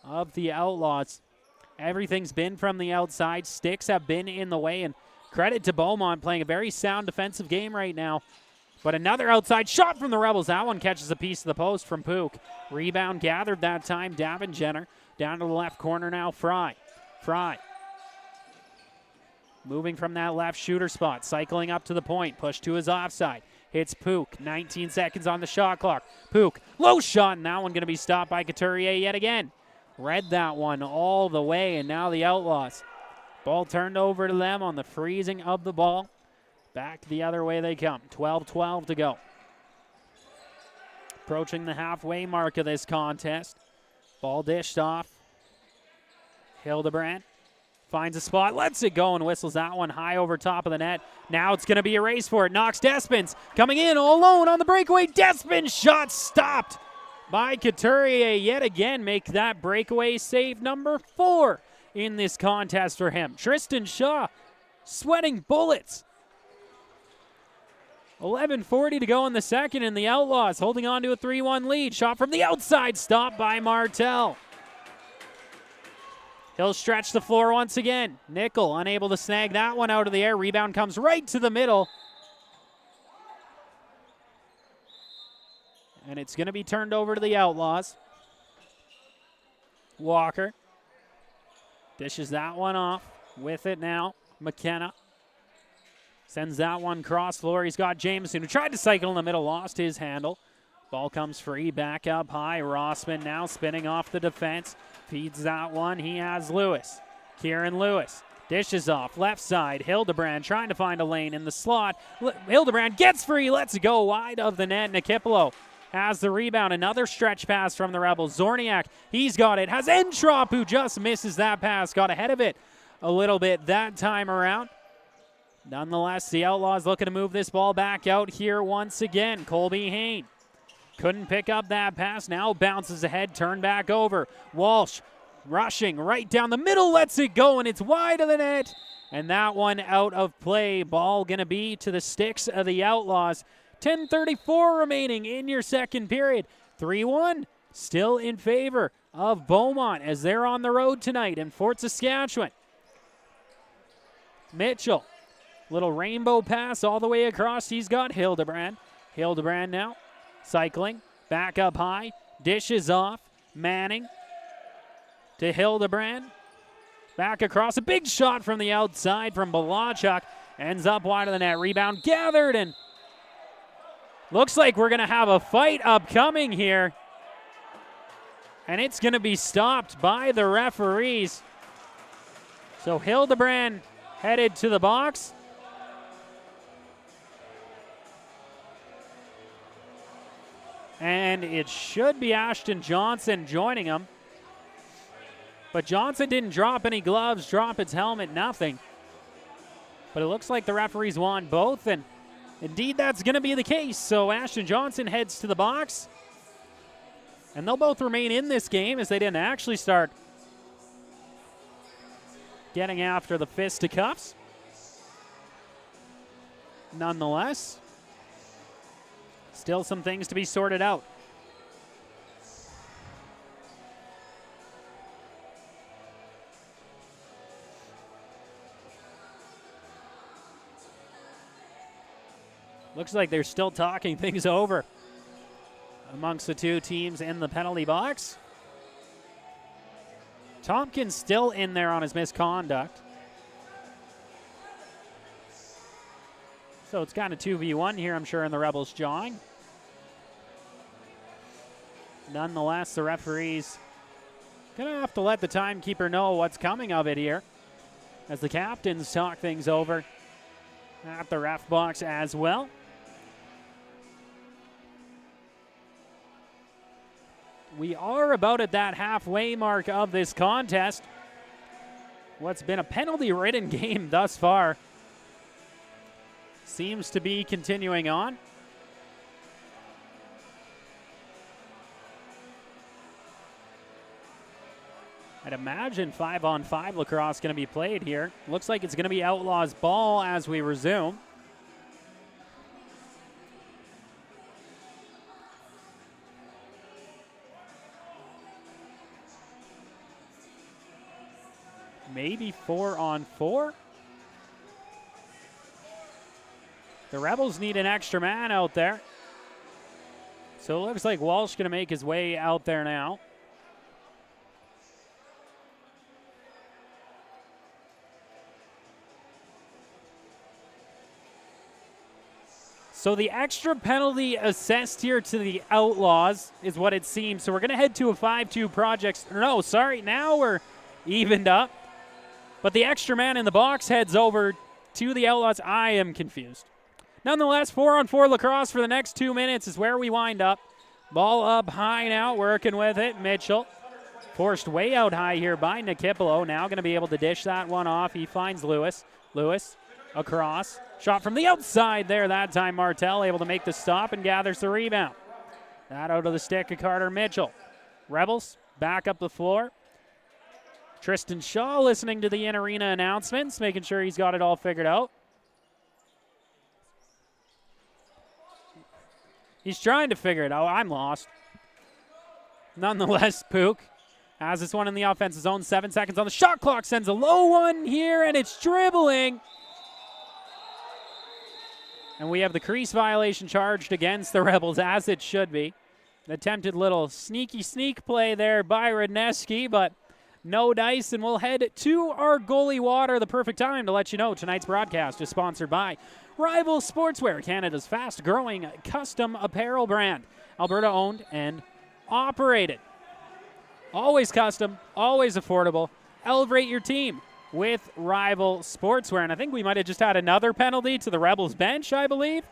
of the Outlaws. Everything's been from the outside. Sticks have been in the way, and credit to Beaumont playing a very sound defensive game right now. But another outside shot from the Rebels. That one catches a piece of the post from Pook. Rebound gathered that time. Davenjenner down to the left corner now. Fry. Moving from that left shooter spot. Cycling up to the point. Push to his offside. Hits Pook. 19 seconds on the shot clock. Pook. Low shot. And that one going to be stopped by Couturier yet again. Read that one all the way. And now the Outlaws. Ball turned over to them on the freezing of the ball. Back the other way they come. 12-12 to go. Approaching the halfway mark of this contest. Ball dished off. Hildebrand finds a spot, lets it go, and whistles that one high over top of the net. Now it's going to be a race for it. Knox Despins coming in all alone on the breakaway. Despins shot stopped by Couturier yet again. Make that breakaway save number 4 in this contest for him. Tristan Shaw sweating bullets. 11:40 to go in the second, and the Outlaws holding on to a 3-1 lead. Shot from the outside, stopped by Martel. He'll stretch the floor once again. Nickel unable to snag that one out of the air. Rebound comes right to the middle. And it's going to be turned over to the Outlaws. Walker dishes that one off. With it now, McKenna. Sends that one cross floor. He's got Jameson, who tried to cycle in the middle, lost his handle. Ball comes free, back up high. Rossman now spinning off the defense. Feeds that one. He has Lewis. Kieran Lewis dishes off. Left side, Hildebrand trying to find a lane in the slot. Hildebrand gets free, lets it go wide of the net. Nikipolo has the rebound. Another stretch pass from the Rebels. Zorniak, he's got it. Has Entrop, who just misses that pass. Got ahead of it a little bit that time around. Nonetheless, the Outlaws looking to move this ball back out here once again. Colby Hain couldn't pick up that pass. Now bounces ahead, turned back over. Walsh rushing right down the middle, lets it go, and it's wide of the net. And that one out of play. Ball going to be to the sticks of the Outlaws. 10:34 remaining in your second period. 3-1 still in favor of Beaumont as they're on the road tonight in Fort Saskatchewan. Mitchell. Little rainbow pass all the way across. He's got Hildebrand. Hildebrand now cycling. Back up high. Dishes off. Manning to Hildebrand. Back across. A big shot from the outside from Balachuk. Ends up wide of the net. Rebound gathered, and looks like we're going to have a fight upcoming here. And it's going to be stopped by the referees. So Hildebrand headed to the box. And it should be Ashton Johnson joining him. But Johnson didn't drop any gloves, drop his helmet, nothing. But it looks like the referees want both, and indeed that's going to be the case. So Ashton Johnson heads to the box. And they'll both remain in this game as they didn't actually start getting after the fisticuffs. Nonetheless, still some things to be sorted out. Looks like they're still talking things over amongst the two teams in the penalty box. Tompkins still in there on his misconduct. So it's kind of 2v1 here, I'm sure, in the Rebels' jawing. Nonetheless, the referees going to have to let the timekeeper know what's coming of it here as the captains talk things over at the ref box as well. We are about at that halfway mark of this contest. What's been a penalty-ridden game thus far seems to be continuing on. I'd imagine 5-on-5 lacrosse going to be played here. Looks like it's going to be Outlaws ball as we resume. maybe 4-on-4. The Rebels need an extra man out there. So it looks like Walsh going to make his way out there now. So the extra penalty assessed here to the Outlaws is what it seems. So we're going to head to a 5-2 projects. No, sorry, now we're evened up. But the extra man in the box heads over to the Outlaws. I am confused. Nonetheless, 4-on-4 lacrosse for the next 2 minutes is where we wind up. Ball up high now, working with it. Mitchell forced way out high here by Nikipolo. Now going to be able to dish that one off. He finds Lewis. Lewis across. Shot from the outside there that time. Martel able to make the stop and gathers the rebound. That out of the stick of Carter Mitchell. Rebels back up the floor. Tristan Shaw listening to the in-arena announcements, making sure he's got it all figured out. He's trying to figure it out. I'm lost. Nonetheless, Pook has this one in the offensive zone. 7 seconds on the shot clock. Sends a low one here, and it's dribbling. And we have the crease violation charged against the Rebels, as it should be. An attempted little sneaky sneak play there by Radneski, but no dice, and we'll head to our goalie water. The perfect time to let you know tonight's broadcast is sponsored by Rival Sportswear, Canada's fast-growing custom apparel brand. Alberta owned and operated. Always custom, always affordable. Elevate your team with Rival Sportswear. And I think we might have just had another penalty to the Rebels bench, I believe.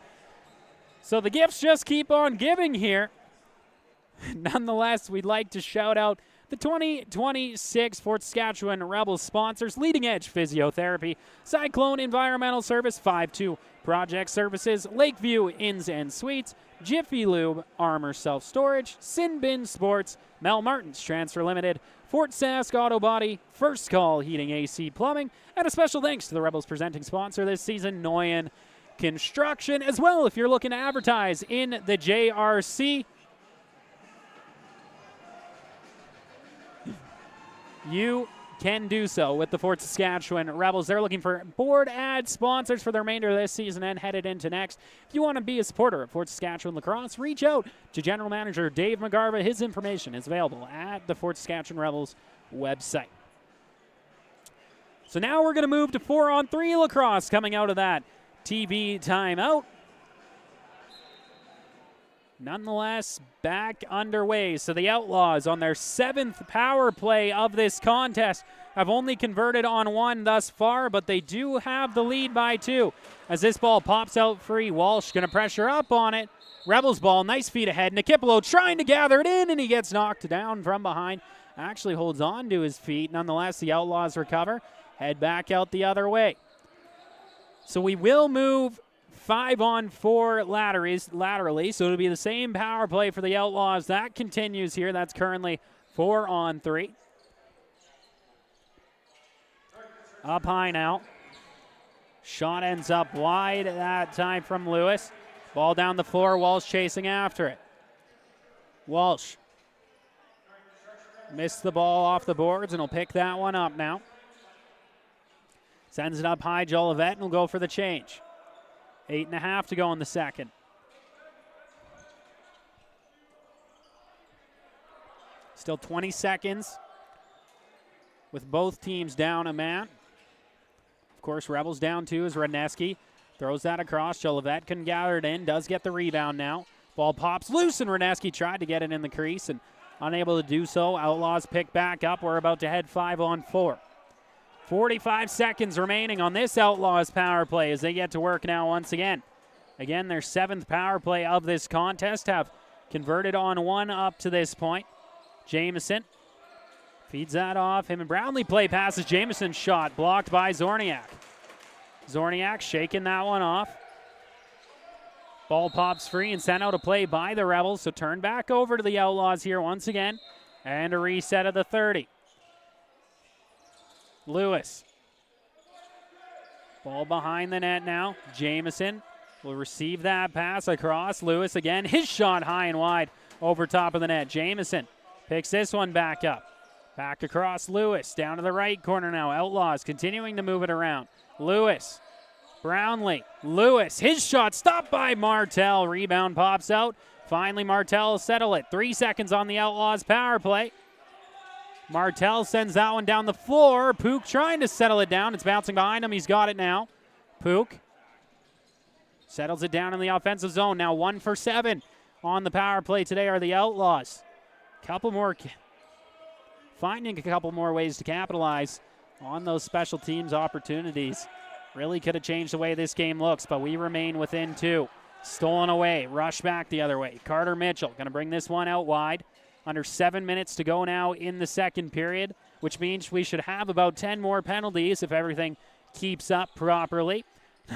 So the gifts just keep on giving here. Nonetheless, we'd like to shout out the 2026 Fort Saskatchewan Rebels sponsors: Leading Edge Physiotherapy, Cyclone Environmental Service, 5-2 Project Services, Lakeview Inns and Suites, Jiffy Lube, Armor Self-Storage, Sin Bin Sports, Mel Martins Transfer Limited, Fort Sask Auto Body, First Call Heating, AC Plumbing, and a special thanks to the Rebels presenting sponsor this season, Noyan Construction. As well, if you're looking to advertise in the JRC, you can do so with the Fort Saskatchewan Rebels. They're looking for board ad sponsors for the remainder of this season and headed into next. If you want to be a supporter of Fort Saskatchewan Lacrosse, reach out to General Manager Dave McGarva. His information is available at the Fort Saskatchewan Rebels website. So now we're going to move to 4-on-3 lacrosse coming out of that TV timeout. Nonetheless, back underway. So the Outlaws, on their 7th power play of this contest, have only converted on 1 thus far, but they do have the lead by 2. As this ball pops out free, Walsh going to pressure up on it. Rebels ball, nice feet ahead. Nikipolo trying to gather it in, and he gets knocked down from behind. Actually holds on to his feet. Nonetheless, the Outlaws recover, head back out the other way. So we will move 5-on-4 laterally, so it'll be the same power play for the Outlaws. That continues here. That's currently 4-on-3. Up high now. Shot ends up wide that time from Lewis. Ball down the floor. Walsh chasing after it. Walsh missed the ball off the boards, and he'll pick that one up now. Sends it up high. Jolivet, and will go for the change. 8.5 to go in the second. Still 20 seconds with both teams down a man. Of course, Rebels down 2 as Radneski throws that across. Jolivet couldn't gather it in. Does get the rebound now. Ball pops loose, and Radneski tried to get it in the crease and unable to do so. Outlaws pick back up. We're about to head 5-on-4. 45 seconds remaining on this Outlaws power play as they get to work now once again. Again, their 7th power play of this contest, have converted on 1 up to this point. Jamieson feeds that off. Him and Brownlee play passes. Jameson's shot blocked by Zorniak. Zorniak shaking that one off. Ball pops free and sent out a play by the Rebels, so turn back over to the Outlaws here once again. And a reset of the 30. Lewis. Ball behind the net now. Jamieson will receive that pass across. Lewis again. His shot high and wide over top of the net. Jamieson picks this one back up. Back across Lewis, down to the right corner now. Outlaws continuing to move it around. Lewis, Brownlee, Lewis, his shot stopped by Martel. Rebound pops out. Finally, Martel will settle it. 3 seconds on the Outlaws power play. Martel sends that one down the floor. Pook trying to settle it down. It's bouncing behind him. He's got it now. Pook settles it down in the offensive zone. Now 1 for 7 on the power play today are the Outlaws. Finding a couple more ways to capitalize on those special teams opportunities. Really could have changed the way this game looks, but we remain within 2. Stolen away, rush back the other way. Carter Mitchell going to bring this one out wide. Under 7 minutes to go now in the second period, which means we should have about 10 more penalties if everything keeps up properly.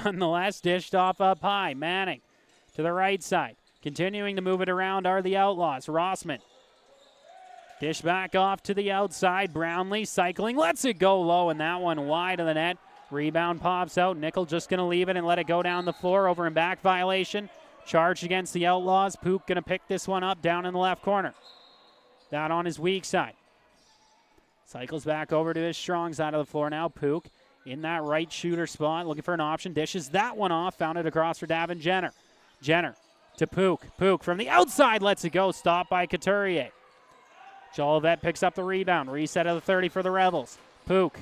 Nonetheless, dished off up high. Manning to the right side. Continuing to move it around are the Outlaws. Rossman. Dish back off to the outside. Brownlee cycling. Lets it go low, and that one wide of the net. Rebound pops out. Nickel just going to leave it and let it go down the floor. Over and back violation. Charged against the Outlaws. Pook going to pick this one up down in the left corner. That on his weak side. Cycles back over to his strong side of the floor now. Pook in that right shooter spot. Looking for an option. Dishes that one off. Found it across for Davin Jenner. Jenner to Pook. Pook from the outside lets it go. Stopped by Couturier. Jolivet picks up the rebound. Reset of the 30 for the Rebels. Pook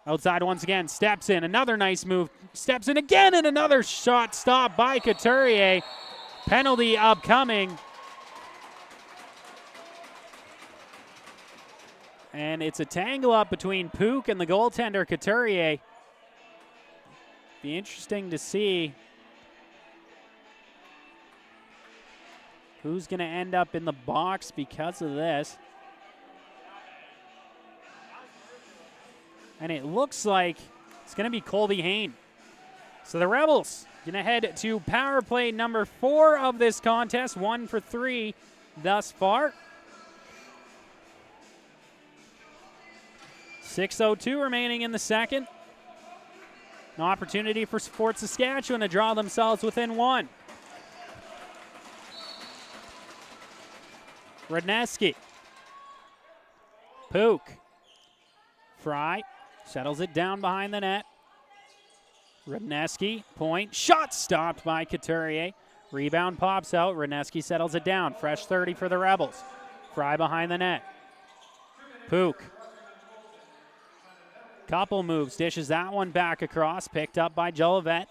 outside once again. Steps in. Another nice move. Steps in again, and another shot stopped by Couturier. Penalty upcoming. And it's a tangle up between Pook and the goaltender, Couturier. Be interesting to see who's going to end up in the box because of this. And it looks like it's going to be Colby Hain. So the Rebels going to head to power play number 4 of this contest. 1 for 3 thus far. 6:02 remaining in the second. An opportunity for Fort Saskatchewan to draw themselves within 1. Radneski. Pook. Fry settles it down behind the net. Radneski, point, shot stopped by Couturier. Rebound pops out. Radneski settles it down. Fresh 30 for the Rebels. Fry behind the net. Pook. Couple moves, dishes that one back across, picked up by Jolivet.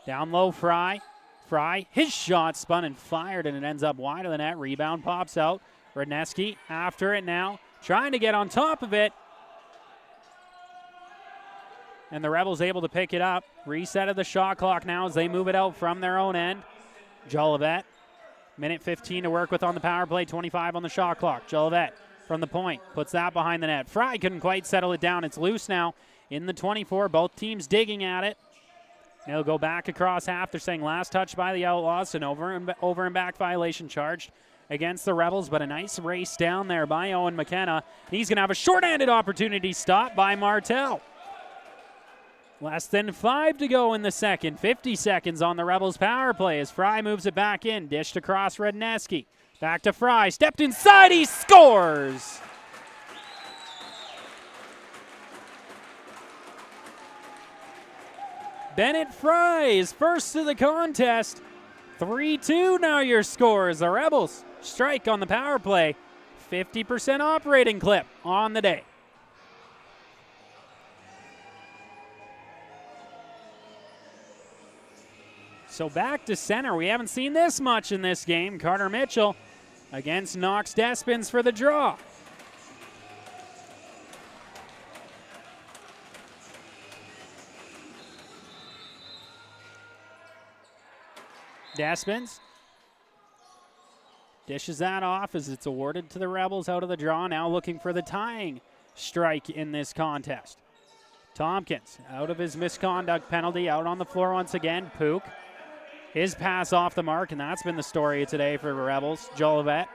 Down low, Fry. Fry, his shot spun and fired, and it ends up wide of the net. Rebound pops out. Radneski after it now, trying to get on top of it. And the Rebels able to pick it up. Reset of the shot clock now as they move it out from their own end. Jolivet, minute 15 to work with on the power play, 25 on the shot clock. Jolivet from the point, puts that behind the net. Fry couldn't quite settle it down. It's loose now in the 24. Both teams digging at it. They'll go back across half. They're saying last touch by the Outlaws. An over and back violation charged against the Rebels, but a nice race down there by Owen McKenna. He's going to have a shorthanded opportunity stopped by Martel. Less than 5 to go in the second. 50 seconds on the Rebels power play as Fry moves it back in. Dished across Radneski. Back to Fry, stepped inside, he scores! Bennett Fry is first to the contest. 3-2 now your score as the Rebels strike on the power play. 50% operating clip on the day. So back to center. We haven't seen this much in this game. Carter Mitchell against Knox Despins for the draw. Despins dishes that off as it's awarded to the Rebels out of the draw. Now looking for the tying strike in this contest. Tompkins out of his misconduct penalty, out on the floor once again. Pook. His pass off the mark, and that's been the story of today for the Rebels. Jolivet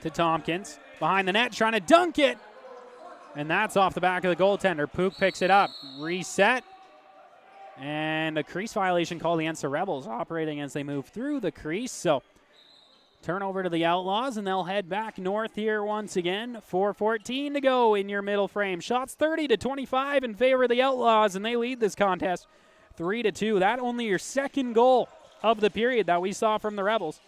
to Tompkins. Behind the net, trying to dunk it. And that's off the back of the goaltender. Pook picks it up. Reset. And a crease violation called against the Rebels, operating as they move through the crease. So Turnover to the Outlaws, and they'll head back north here once again. 4:14 to go in your middle frame. Shots 30-25 in favor of the Outlaws, and they lead this contest 3-2. That only your second goal of the period that we saw from the Rebels.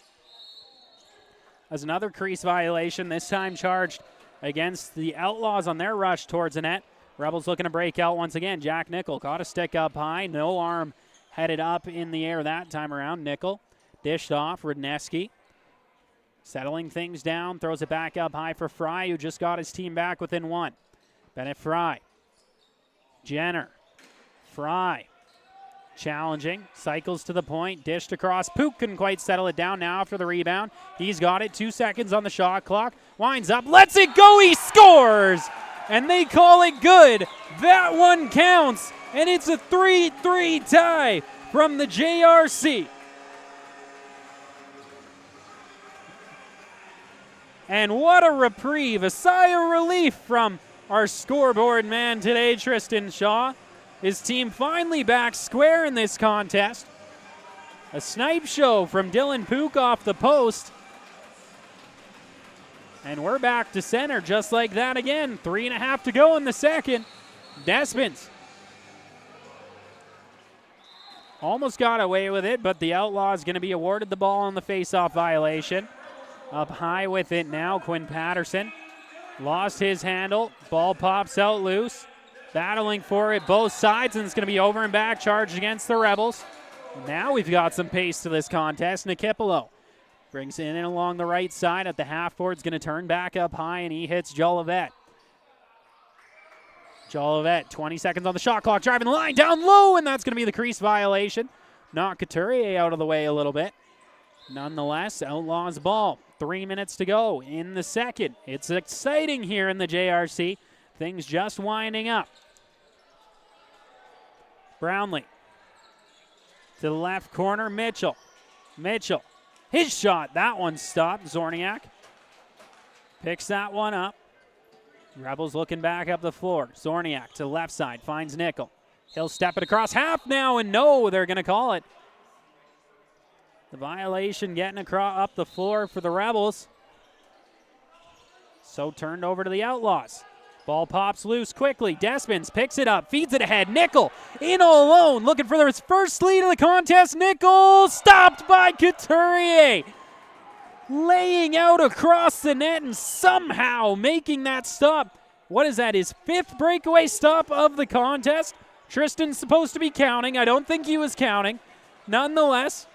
As another crease violation, this time charged against the Outlaws on their rush towards the net. Rebels looking to break out once again. Jack Nickel got a stick up high. No arm headed up in the air that time around. Nickel dished off. Rudneski settling things down. Throws it back up high for Fry, who just got his team back within one. Bennett Fry. Jenner. Fry. Challenging, cycles to the point, dished across. Pook couldn't quite settle it down now after the rebound. He's got it, 2 seconds on the shot clock. Winds up, lets it go, he scores! And they call it good. That one counts, and it's a 3-3 tie from the JRC. And what a reprieve, a sigh of relief from our scoreboard man today, Tristan Shaw. His team finally back square in this contest. A snipe show from Dylan Pook off the post. And we're back to center just like that again. 3.5 to go in the second. Despins almost got away with it, but the Outlaws going to be awarded the ball on the face-off violation. Up high with it now, Quinn Patterson. Lost his handle. Ball pops out loose. Battling for it both sides, and it's going to be over and back charged against the Rebels. Now we've got some pace to this contest. Nikipolo brings it in along the right side at the half board. Going to turn back up high, and he hits Jolivet. Jolivet, 20 seconds on the shot clock, driving the line down low, and that's going to be the crease violation. Knock Couturier out of the way a little bit. Nonetheless, Outlaws ball. 3 minutes to go in the second. It's exciting here in the JRC. Things just winding up. Brownlee to the left corner, Mitchell. Mitchell, his shot, that one stopped. Zorniak picks that one up. Rebels looking back up the floor. Zorniak to the left side, finds Nickel. He'll step it across half now, and no, they're going to call it. The violation getting across up the floor for the Rebels. So turned over to the Outlaws. Ball pops loose quickly. Despins picks it up, feeds it ahead. Nickel in all alone, looking for his first lead of the contest. Nickel stopped by Couturier. Laying out across the net and somehow making that stop. What is that, his 5th breakaway stop of the contest? Tristan's supposed to be counting. I don't think he was counting. Nonetheless,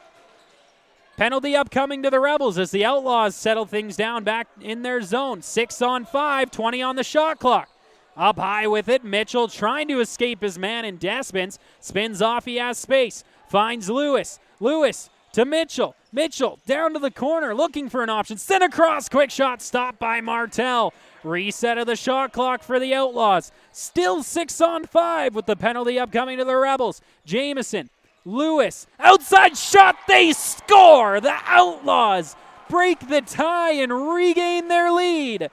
penalty upcoming to the Rebels as the Outlaws settle things down back in their zone. 6 on 5, 20 on the shot clock. Up high with it, Mitchell trying to escape his man in Despins. Spins off, he has space. Finds Lewis. Lewis to Mitchell. Mitchell down to the corner looking for an option. Sent across, quick shot stopped by Martel. Reset of the shot clock for the Outlaws. Still 6 on 5 with the penalty upcoming to the Rebels. Jamieson. Lewis, outside shot, they score! The Outlaws break the tie and regain their lead.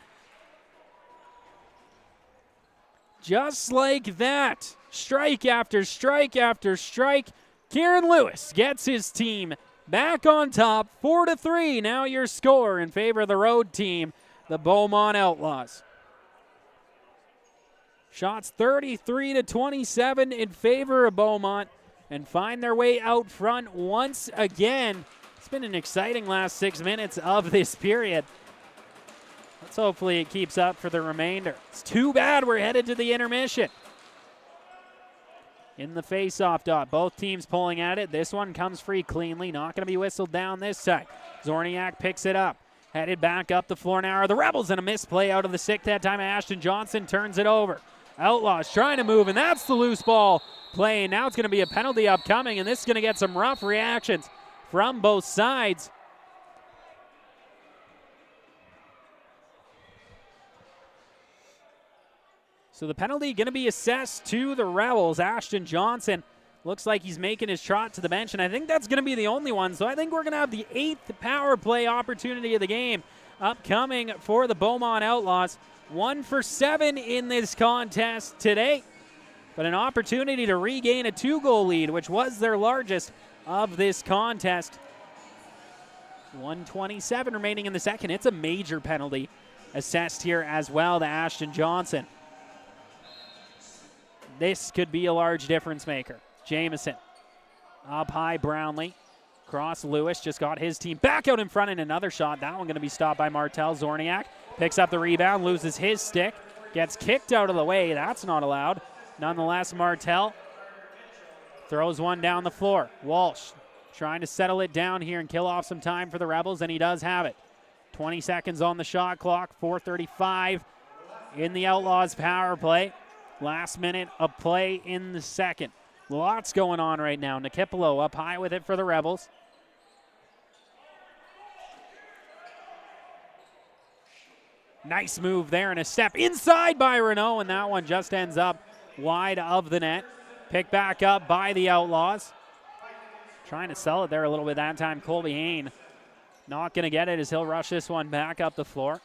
Just like that, strike after strike after strike, Kieran Lewis gets his team back on top, 4-3. Now your score in favor of the road team, the Beaumont Outlaws. Shots 33-27 in favor of Beaumont, and find their way out front once again. It's been an exciting last 6 minutes of this period. Let's hopefully it keeps up for the remainder. It's too bad we're headed to the intermission. In the face-off dot, both teams pulling at it. This one comes free cleanly, not going to be whistled down this time. Zorniak picks it up, headed back up the floor now. Are the Rebels in a misplay out of the stick that time? Ashton Johnson turns it over. Outlaws trying to move, and that's the loose ball play. Now it's going to be a penalty upcoming, and this is going to get some rough reactions from both sides. So the penalty going to be assessed to the Rebels. Ashton Johnson looks like he's making his trot to the bench, and I think that's going to be the only one. So I think we're going to have the 8th power play opportunity of the game upcoming for the Beaumont Outlaws. 1 for 7 in this contest today, but an opportunity to regain a 2-goal lead, which was their largest of this contest. 1:27 remaining in the second. It's a major penalty assessed here as well to Ashton Johnson. This could be a large difference maker. Jamieson up high, Brownlee. Cross, Lewis just got his team back out in front in another shot. That one going to be stopped by Martel. Zorniak picks up the rebound, loses his stick, gets kicked out of the way. That's not allowed. Nonetheless, Martel throws one down the floor. Walsh trying to settle it down here and kill off some time for the Rebels, and he does have it. 20 seconds on the shot clock, 4:35 in the Outlaws power play. Last minute of play in the second. Lots going on right now. Nikipolo up high with it for the Rebels. Nice move there and a step inside by Renault, and that one just ends up wide of the net. Picked back up by the Outlaws. Trying to sell it there a little bit that time. Colby Hain not going to get it as he'll rush this one back up the floor.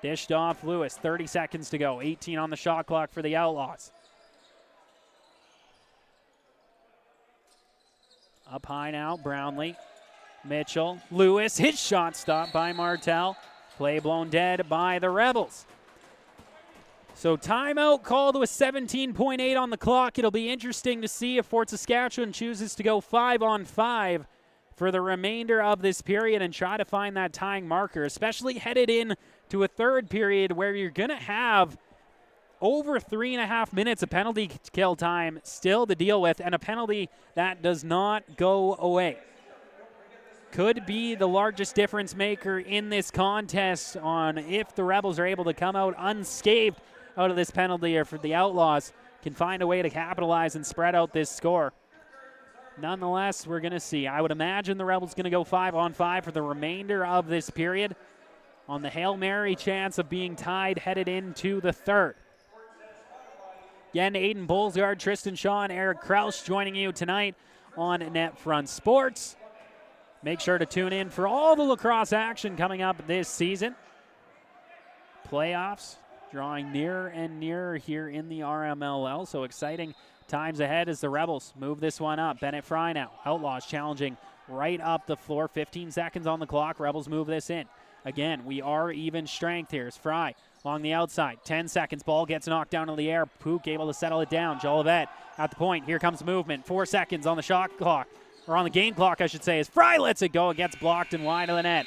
Dished off Lewis, 30 seconds to go. 18 on the shot clock for the Outlaws. Up high now, Brownlee. Mitchell, Lewis, his shot stopped by Martel. Play blown dead by the Rebels. So timeout called with 17.8 on the clock. It'll be interesting to see if Fort Saskatchewan chooses to go 5-on-5 for the remainder of this period and try to find that tying marker, especially headed in to a third period where you're going to have over 3.5 minutes of penalty kill time still to deal with, and a penalty that does not go away. Could be the largest difference maker in this contest on if the Rebels are able to come out unscathed out of this penalty, or if the Outlaws can find a way to capitalize and spread out this score. Nonetheless, we're going to see. I would imagine the Rebels going to go 5-on-5 for the remainder of this period on the Hail Mary chance of being tied headed into the third. Again, Aiden Bolsgaard, Tristan Shaw, and Eric Kraus joining you tonight on NetFront Sports. Make sure to tune in for all the lacrosse action coming up this season. Playoffs drawing nearer and nearer here in the RMLL, so exciting times ahead as the Rebels move this one up. Bennett Fry now. Outlaws challenging right up the floor. 15 seconds on the clock. Rebels move this in. Again, we are even strength here. It's Fry along the outside. 10 seconds. Ball gets knocked down in the air. Pook able to settle it down. Jolivet at the point. Here comes movement. 4 seconds on the shot clock. Or on the game clock, I should say, as Fry lets it go. It gets blocked and wide of the net.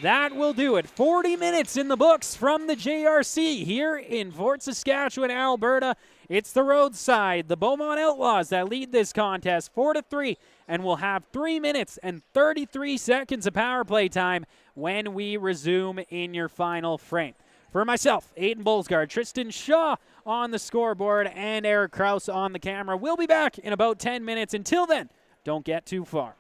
That will do it. 40 minutes in the books from the JRC here in Fort Saskatchewan, Alberta. It's the roadside, the Beaumont Outlaws that lead this contest 4-3, and we'll have 3 minutes and 33 seconds of power play time when we resume in your final frame. For myself, Aiden Bolsgaard, Tristan Shaw on the scoreboard, and Eric Kraus on the camera. We'll be back in about 10 minutes. Until then, don't get too far.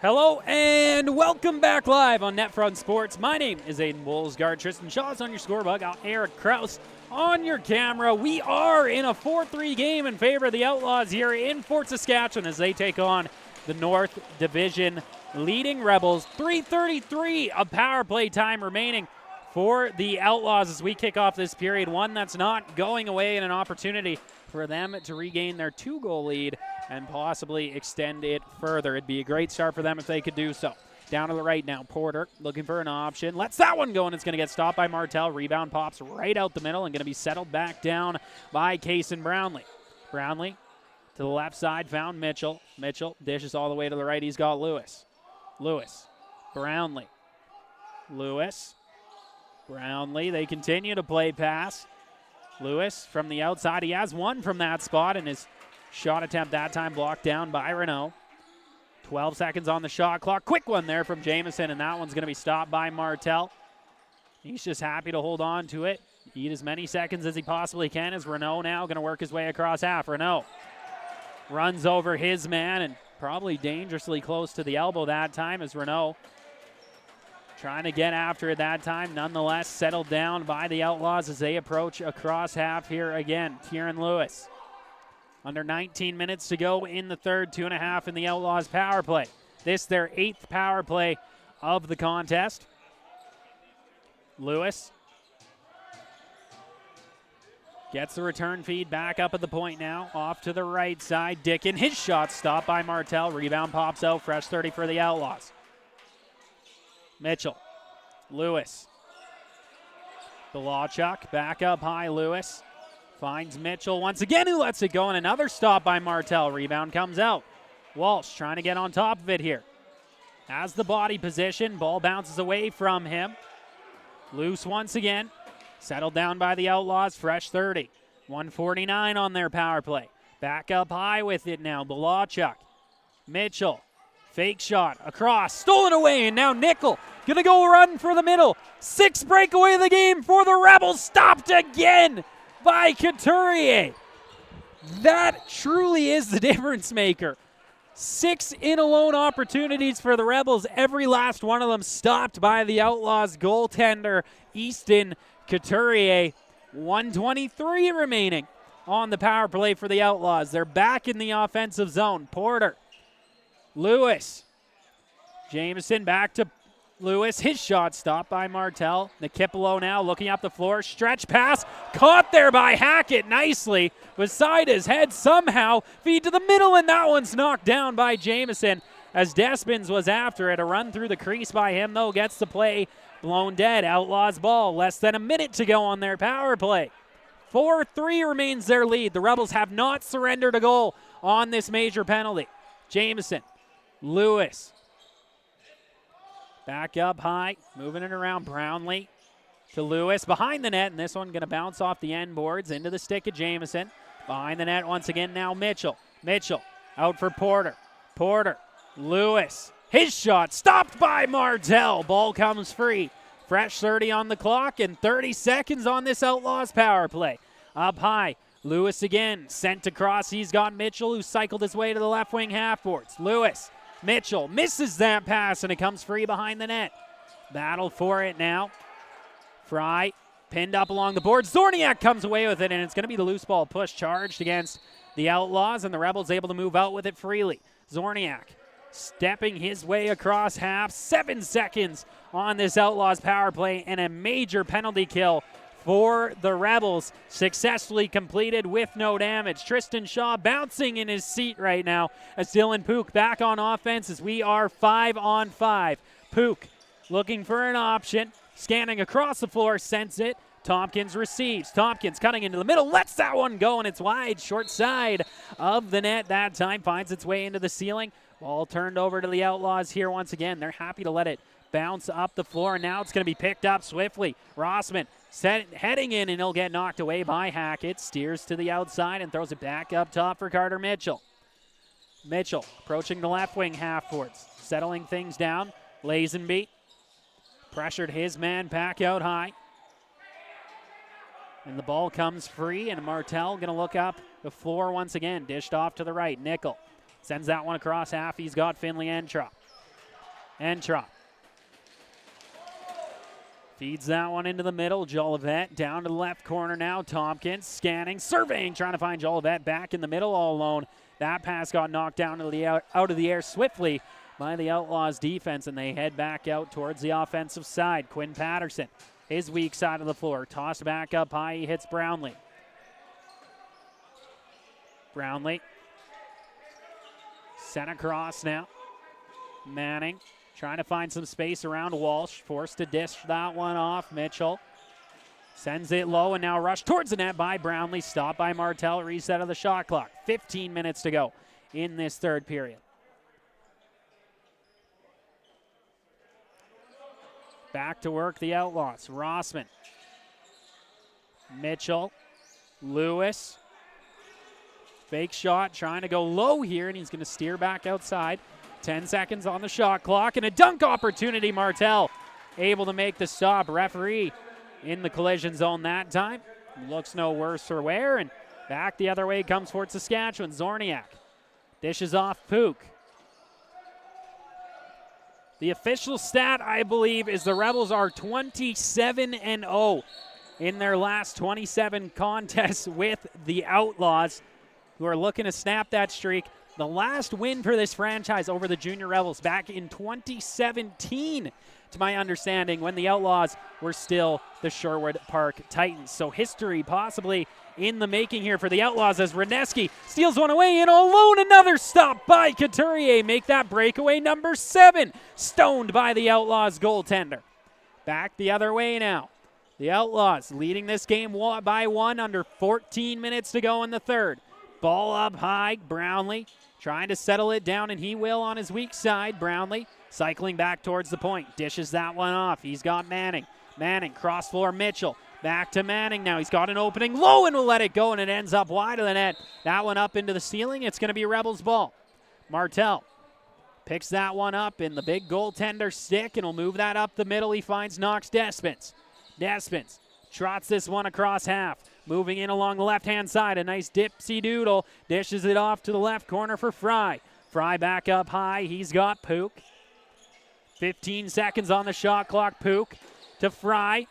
Hello and welcome back live on NetFront Sports. My name is Aiden Woolsgard. Tristan Shaw's on your scorebug. Eric Kraus on your camera. We are in a 4-3 game in favor of the Outlaws here in Fort Saskatchewan as they take on the North Division leading Rebels. 3:33 of power play time remaining for the Outlaws as we kick off this period. One that's not going away and an opportunity for them to regain their 2-goal lead and possibly extend it further. It'd be a great start for them if they could do so. Down to the right now, Porter looking for an option. Lets that one go, and it's going to get stopped by Martel. Rebound pops right out the middle and going to be settled back down by Cason Brownlee. Brownlee to the left side, found Mitchell. Mitchell dishes all the way to the right. He's got Lewis. Lewis. Brownlee. Lewis. Brownlee. They continue to play pass. Lewis from the outside. He has one from that spot, and his shot attempt that time blocked down by Renault. 12 seconds on the shot clock. Quick one there from Jamieson, and that one's going to be stopped by Martel. He's just happy to hold on to it. Eat as many seconds as he possibly can as Renault now going to work his way across half. Renault runs over his man and probably dangerously close to the elbow that time as Renault trying to get after it that time. Nonetheless, settled down by the Outlaws as they approach across half here again. Kieran Lewis. Under 19 minutes to go in the third, 2.5 in the Outlaws power play. This their 8th power play of the contest. Lewis gets the return feed back up at the point now. Off to the right side. Dickin, his shot stopped by Martel. Rebound pops out. Fresh 30 for the Outlaws. Mitchell. Lewis. Belachuk back up high. Lewis finds Mitchell once again, who lets it go, and another stop by Martel. Rebound comes out. Walsh trying to get on top of it here. Has the body position. Ball bounces away from him. Loose once again. Settled down by the Outlaws. Fresh 30. 1:49 on their power play. Back up high with it now. Belachuk. Mitchell. Fake shot across. Stolen away, and now Nickel going to go run for the middle. 6th breakaway of the game for the Rebels. Stopped again by Couturier. That truly is the difference maker. 6 in-alone opportunities for the Rebels. Every last one of them stopped by the Outlaws goaltender, Easton Couturier. 1:23 remaining on the power play for the Outlaws. They're back in the offensive zone. Porter. Lewis. Jameson back to Lewis. His shot stopped by Martel. Nikipolo now looking up the floor. Stretch pass. Caught there by Hackett nicely. Beside his head somehow. Feed to the middle, and that one's knocked down by Jameson as Despins was after it. A run through the crease by him, though, gets the play blown dead. Outlaws ball. Less than a minute to go on their power play. 4-3 remains their lead. The Rebels have not surrendered a goal on this major penalty. Jameson. Lewis. Back up high, moving it around. Brownlee to Lewis behind the net, and this one going to bounce off the end boards into the stick of Jameson. Behind the net once again now Mitchell. Mitchell out for Porter. Porter. Lewis. His shot stopped by Martel. Ball comes free. Fresh 30 on the clock and 30 seconds on this Outlaws power play. Up high. Lewis again. Sent across. He's got Mitchell, who cycled his way to the left wing half boards. Lewis. Mitchell misses that pass, and it comes free behind the net. Battle for it now. Fry pinned up along the board. Zorniak comes away with it, and it's going to be the loose ball push charged against the Outlaws, and the Rebels able to move out with it freely. Zorniak stepping his way across half. 7 seconds on this Outlaws power play, and a major penalty kill for the Rebels, successfully completed with no damage. Tristan Shaw bouncing in his seat right now as Dylan Pook back on offense as we are 5-on-5. Pook looking for an option, scanning across the floor, sends it. Tompkins receives. Tompkins cutting into the middle, lets that one go, and it's wide. Short side of the net that time, finds its way into the ceiling. Ball turned over to the Outlaws here once again. They're happy to let it bounce up the floor, and now it's going to be picked up swiftly. Rossman heading in, and he'll get knocked away by Hackett. Steers to the outside and throws it back up top for Carter Mitchell. Mitchell approaching the left wing half-boards, settling things down. Lazenby pressured his man back out high. And the ball comes free, and Martel going to look up the floor once again. Dished off to the right. Nickel sends that one across half. He's got Finley Entrop. Entrop feeds that one into the middle. Jolivet down to the left corner now. Tompkins scanning, surveying, trying to find Jolivet back in the middle all alone. That pass got knocked down to the out of the air swiftly by the Outlaws defense, and they head back out towards the offensive side. Quinn Patterson, his weak side of the floor, tossed back up high. He hits Brownlee. Brownlee sent across now. Manning trying to find some space around Walsh. Forced to dish that one off. Mitchell sends it low and now rushed towards the net by Brownlee. Stopped by Martell. Reset of the shot clock. 15 minutes to go in this third period. Back to work the Outlaws. Rossman. Mitchell. Lewis. Fake shot, trying to go low here, and he's going to steer back outside. 10 seconds on the shot clock, and a dunk opportunity. Martell able to make the stop. Referee in the collision zone that time. Looks no worse for wear, and back the other way comes Fort Saskatchewan. Zorniak dishes off Pook. The official stat, I believe, is the Rebels are 27-0 in their last 27 contests with the Outlaws, who are looking to snap that streak. The last win for this franchise over the Junior Rebels back in 2017, to my understanding, when the Outlaws were still the Sherwood Park Titans. So history possibly in the making here for the Outlaws as Radneski steals one away and alone. Another stop by Couturier. Make that breakaway number 7. Stoned by the Outlaws goaltender. Back the other way now. The Outlaws leading this game by 1 under 14 minutes to go in the third. Ball up high. Brownlee trying to settle it down, and he will on his weak side. Brownlee cycling back towards the point. Dishes that one off. He's got Manning. Manning, cross floor Mitchell. Back to Manning now. He's got an opening low and will let it go, and it ends up wide of the net. That one up into the ceiling. It's going to be Rebels ball. Martell picks that one up in the big goaltender stick and will move that up the middle. He finds Knox Despens. Despens trots this one across half. Moving in along the left-hand side, a nice dipsy doodle. Dishes it off to the left corner for Fry. Fry back up high. He's got Pook. 15 seconds on the shot clock. Pook to Fry.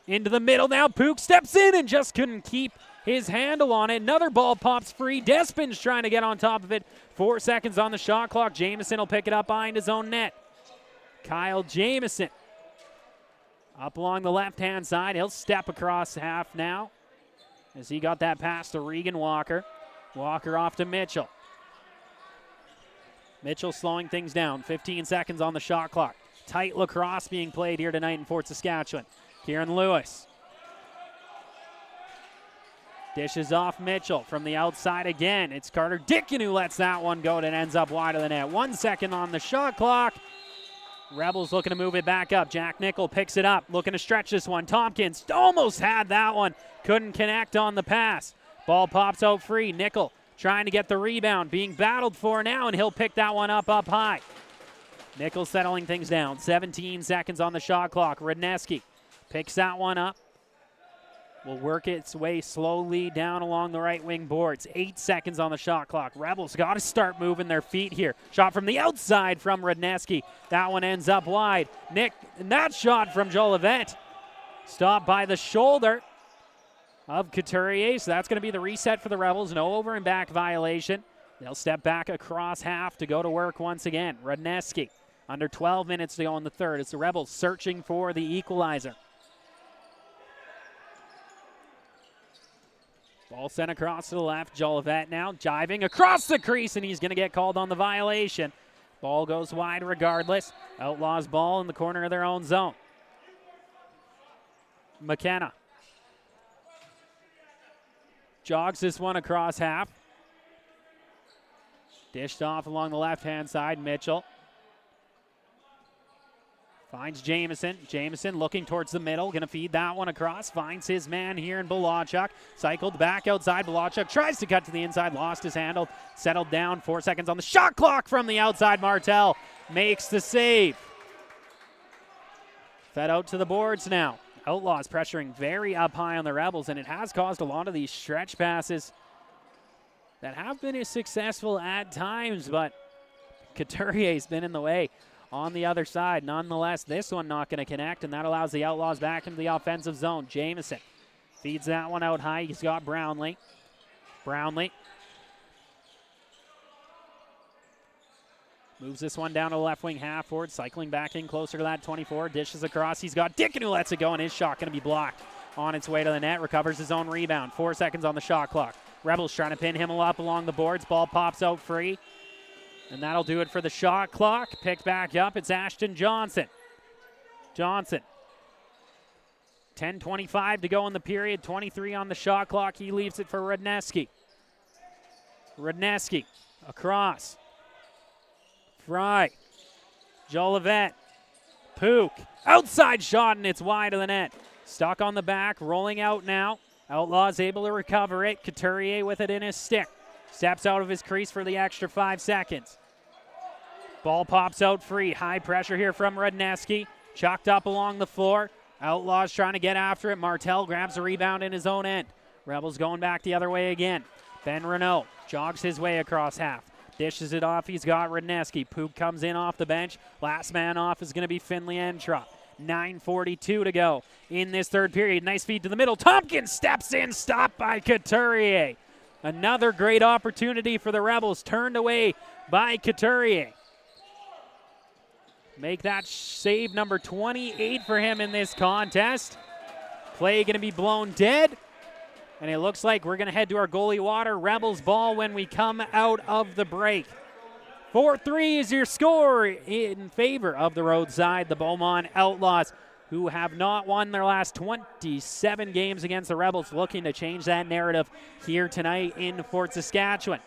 Into the middle now. Pook steps in and just couldn't keep his handle on it. Another ball pops free. Despens trying to get on top of it. 4 seconds on the shot clock. Jamieson will pick it up behind his own net. Kyle Jamieson up along the left-hand side. He'll step across half now as he got that pass to Regan Walker. Walker off to Mitchell. Mitchell slowing things down. 15 seconds on the shot clock. Tight lacrosse being played here tonight in Fort Saskatchewan. Kieran Lewis dishes off Mitchell from the outside again. It's Carter Dickin who lets that one go, and it ends up wide of the net. 1 second on the shot clock. Rebels looking to move it back up. Jack Nickel picks it up, looking to stretch this one. Tompkins almost had that one. Couldn't connect on the pass. Ball pops out free. Nickel trying to get the rebound. Being battled for now, and he'll pick that one up high. Nickel settling things down. 17 seconds on the shot clock. Radneski picks that one up. Will work its way slowly down along the right wing boards. 8 seconds on the shot clock. Rebels got to start moving their feet here. Shot from the outside from Radneski. That one ends up wide. And that shot from Jolivet stopped by the shoulder of Couturier. So that's going to be the reset for the Rebels. No over and back violation. They'll step back across half to go to work once again. Radneski under 12 minutes to go in the third. It's the Rebels searching for the equalizer. Ball sent across to the left. Jolivet now jiving across the crease, and he's going to get called on the violation. Ball goes wide regardless. Outlaws ball in the corner of their own zone. McKenna jogs this one across half. Dished off along the left-hand side. Mitchell finds Jamieson. Jamieson looking towards the middle. Going to feed that one across. Finds his man here in Balachuk. Cycled back outside. Balachuk tries to cut to the inside. Lost his handle. Settled down. 4 seconds on the shot clock from the outside. Martell makes the save. Fed out to the boards now. Outlaws pressuring very up high on the Rebels, and it has caused a lot of these stretch passes that have been successful at times, but Couturier's been in the way on the other side. Nonetheless, this one not going to connect, and that allows the Outlaws back into the offensive zone. Jamieson feeds that one out high. He's got Brownlee. Brownlee moves this one down to the left wing half forward, cycling back in closer to that 24. Dishes across. He's got Dickon who lets it go, and his shot going to be blocked on its way to the net. Recovers his own rebound. 4 seconds on the shot clock. Rebels trying to pin him up along the boards. Ball pops out free. And that'll do it for the shot clock. Picked back up. It's Ashton Johnson. Johnson. 10:25 to go in the period. 23 on the shot clock. He leaves it for Rudneski. Rudneski across. Fry. Jolivet. Pook. Outside shot, and it's wide of the net. Stuck on the back. Rolling out now. Outlaws able to recover it. Couturier with it in his stick. Steps out of his crease for the extra 5 seconds. Ball pops out free. High pressure here from Rudneski. Chucked up along the floor. Outlaws trying to get after it. Martel grabs a rebound in his own end. Rebels going back the other way again. Ben Renault jogs his way across half. Dishes it off. He's got Rudneski. Pook comes in off the bench. Last man off is going to be Finley Entrop. 9:42 to go in this third period. Nice feed to the middle. Tompkins steps in. Stopped by Couturier. Another great opportunity for the Rebels. Turned away by Couturier. Make that save number 28 for him in this contest. Play going to be blown dead. And it looks like we're going to head to our goalie water. Rebels ball when we come out of the break. 4-3 is your score in favor of the road side. The Beaumont Outlaws, who have not won their last 27 games against the Rebels, looking to change that narrative here tonight in Fort Saskatchewan.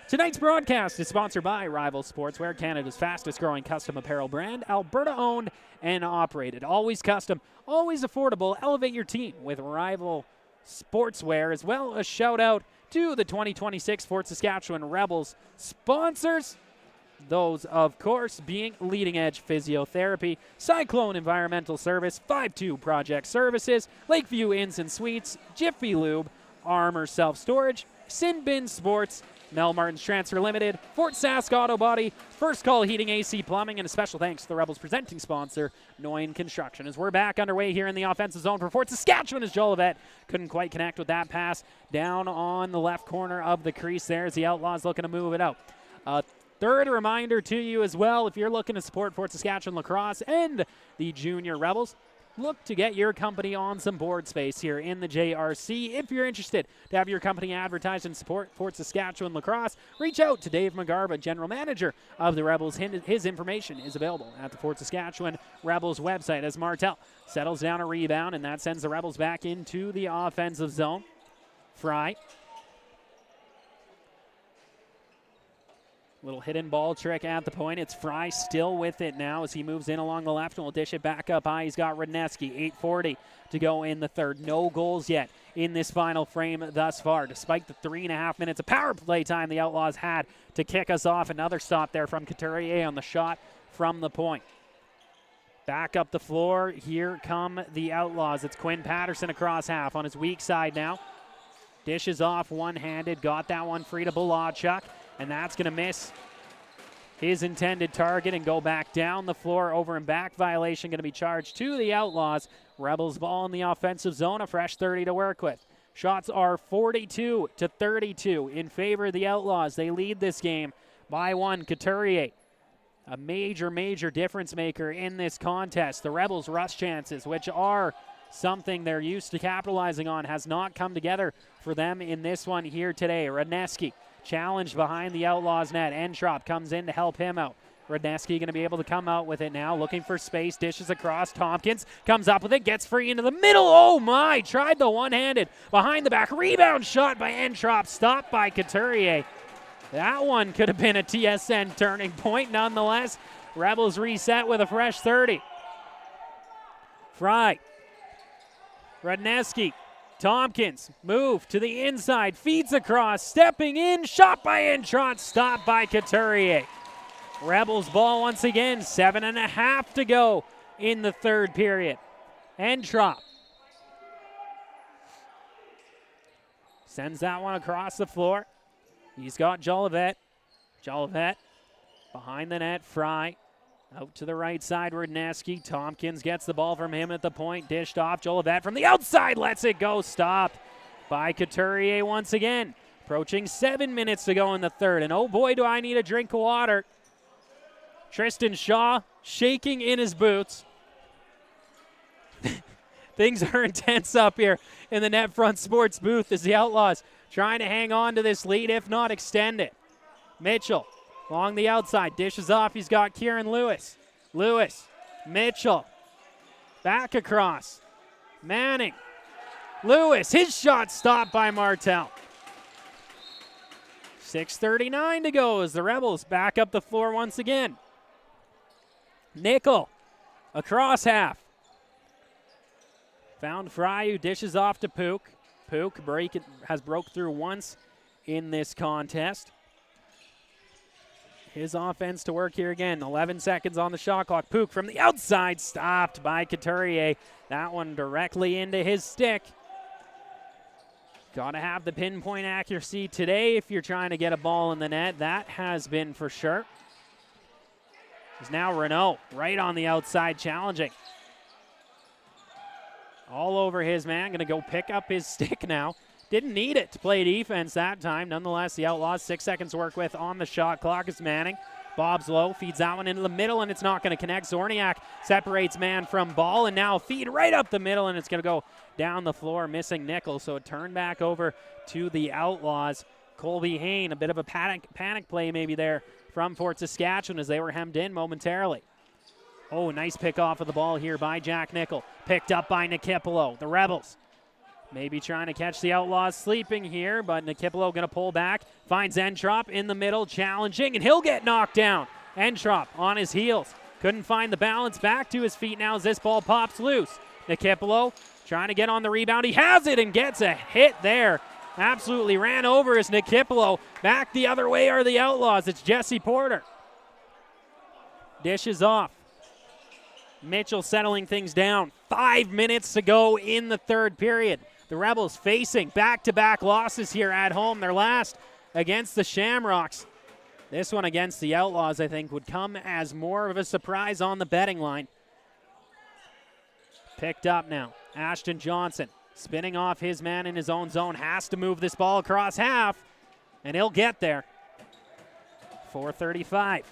Tonight's broadcast is sponsored by Rival Sportswear, Canada's fastest growing custom apparel brand, Alberta owned and operated. Always custom, always affordable. Elevate your team with Rival Sportswear, as well as shout out to the 2026 Fort Saskatchewan Rebels sponsors. Those, of course, being Leading Edge Physiotherapy, Cyclone Environmental Service, 5-2 Project Services, Lakeview Inns and Suites, Jiffy Lube, Armor Self-Storage, Sin Bin Sports, Mel Martin's Transfer Limited, Fort Sask Auto Body, First Call Heating, AC Plumbing, and a special thanks to the Rebels presenting sponsor, Noyen Construction. As we're back underway here in the offensive zone for Fort Saskatchewan, as Jolivet couldn't quite connect with that pass down on the left corner of the crease there as the Outlaws looking to move it out. Third reminder to you as well, if you're looking to support Fort Saskatchewan lacrosse and the Junior Rebels, look to get your company on some board space here in the JRC. If you're interested to have your company advertise and support Fort Saskatchewan lacrosse, reach out to Dave McGarba, General Manager of the Rebels. His information is available at the Fort Saskatchewan Rebels website as Martel settles down a rebound, and that sends the Rebels back into the offensive zone. Fry. Little hidden ball trick at the point. It's Fry still with it now as he moves in along the left and will dish it back up high. He's got Rudneski. 8:40 to go in the third. No goals yet in this final frame thus far. Despite the 3.5 minutes of power play time the Outlaws had to kick us off. Another stop there from Couturier on the shot from the point. Back up the floor. Here come the Outlaws. It's Quinn Patterson across half on his weak side now. Dishes off one-handed. Got that one free to Balachuk. And that's going to miss his intended target and go back down the floor. Over and back violation going to be charged to the Outlaws. Rebels ball in the offensive zone. A fresh 30 to work with. Shots are 42-32 in favor of the Outlaws. They lead this game by one. Couturier, a major difference maker in this contest. The Rebels' rush chances, which are something they're used to capitalizing on, has not come together for them in this one here today. Rudneski challenged behind the Outlaws net. Entrop comes in to help him out. Rudneski going to be able to come out with it now, looking for space, dishes across. Tompkins comes up with it, gets free into the middle. Oh my, tried the one-handed behind the back. Rebound shot by Entrop, stopped by Couturier. That one could have been a TSN turning point. Nonetheless, Rebels reset with a fresh 30. Fry. Rudneski. Tompkins, move to the inside, feeds across, stepping in, shot by Entrop, stopped by Couturier. Rebels ball once again, 7.5 to go in the third period. Entrop sends that one across the floor. He's got Jolivet. Jolivet behind the net. Fry Out to the right side, Radneski. Tompkins gets the ball from him at the point. Dished off. Jolivet from the outside lets it go. Stopped by Couturier once again. Approaching 7 minutes to go in the third. And oh boy, do I need a drink of water. Tristan Shaw shaking in his boots. Things are intense up here in the NetFront Sports booth as the Outlaws trying to hang on to this lead, if not extend it. Mitchell along the outside, dishes off. He's got Kieran Lewis. Mitchell, back across. Manning, Lewis, his shot stopped by Martel. 6:39 to go as the Rebels back up the floor once again. Nickel, across half. Found Fry, who dishes off to Pook. Pook has broke through once in this contest. His offense to work here again. 11 seconds on the shot clock. Pook from the outside, stopped by Couturier. That one directly into his stick. Got to have the pinpoint accuracy today if you're trying to get a ball in the net. That has been for sure. There's now Renault right on the outside challenging. All over his man. Going to go pick up his stick now. Didn't need it to play defense that time. Nonetheless, the Outlaws 6 seconds to work with on the shot clock is Manning. Bob's low, feeds that one into the middle, and it's not going to connect. Zorniak separates man from ball, and now feed right up the middle, and it's going to go down the floor, missing Nickel. So a turn back over to the Outlaws. Colby Hain, a bit of a panic play maybe there from Fort Saskatchewan as they were hemmed in momentarily. Oh, nice pick off of the ball here by Jack Nickel. Picked up by Nikipolo. The Rebels maybe trying to catch the Outlaws sleeping here, but Nikipolo going to pull back. Finds Entrop in the middle, challenging, and he'll get knocked down. Entrop on his heels. Couldn't find the balance. Back to his feet now as this ball pops loose. Nikipolo trying to get on the rebound. He has it and gets a hit there. Absolutely ran over as Nikipolo. Back the other way are the Outlaws. It's Jesse Porter. Dishes off. Mitchell settling things down. 5 minutes to go in the third period. The Rebels facing back-to-back losses here at home. Their last against the Shamrocks. This one against the Outlaws, I think, would come as more of a surprise on the betting line. Picked up now. Ashton Johnson spinning off his man in his own zone. Has to move this ball across half, and he'll get there. 4:35.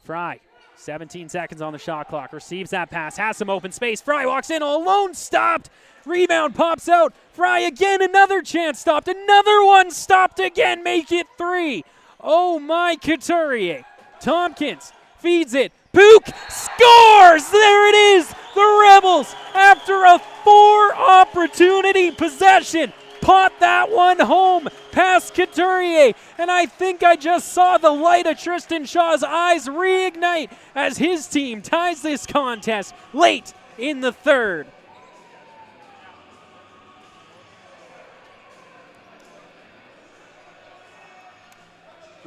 Fry. 17 seconds on the shot clock. Receives that pass. Has some open space. Fry walks in all alone. Stopped. Rebound pops out. Fry again. Another chance. Stopped. Another one. Stopped again. Make it 3. Oh my, Couturier. Tompkins feeds it. Pook scores. There it is. The Rebels, after a 4-opportunity possession, pot that one home past Couturier. And I think I just saw the light of Tristan Shaw's eyes reignite as his team ties this contest late in the third.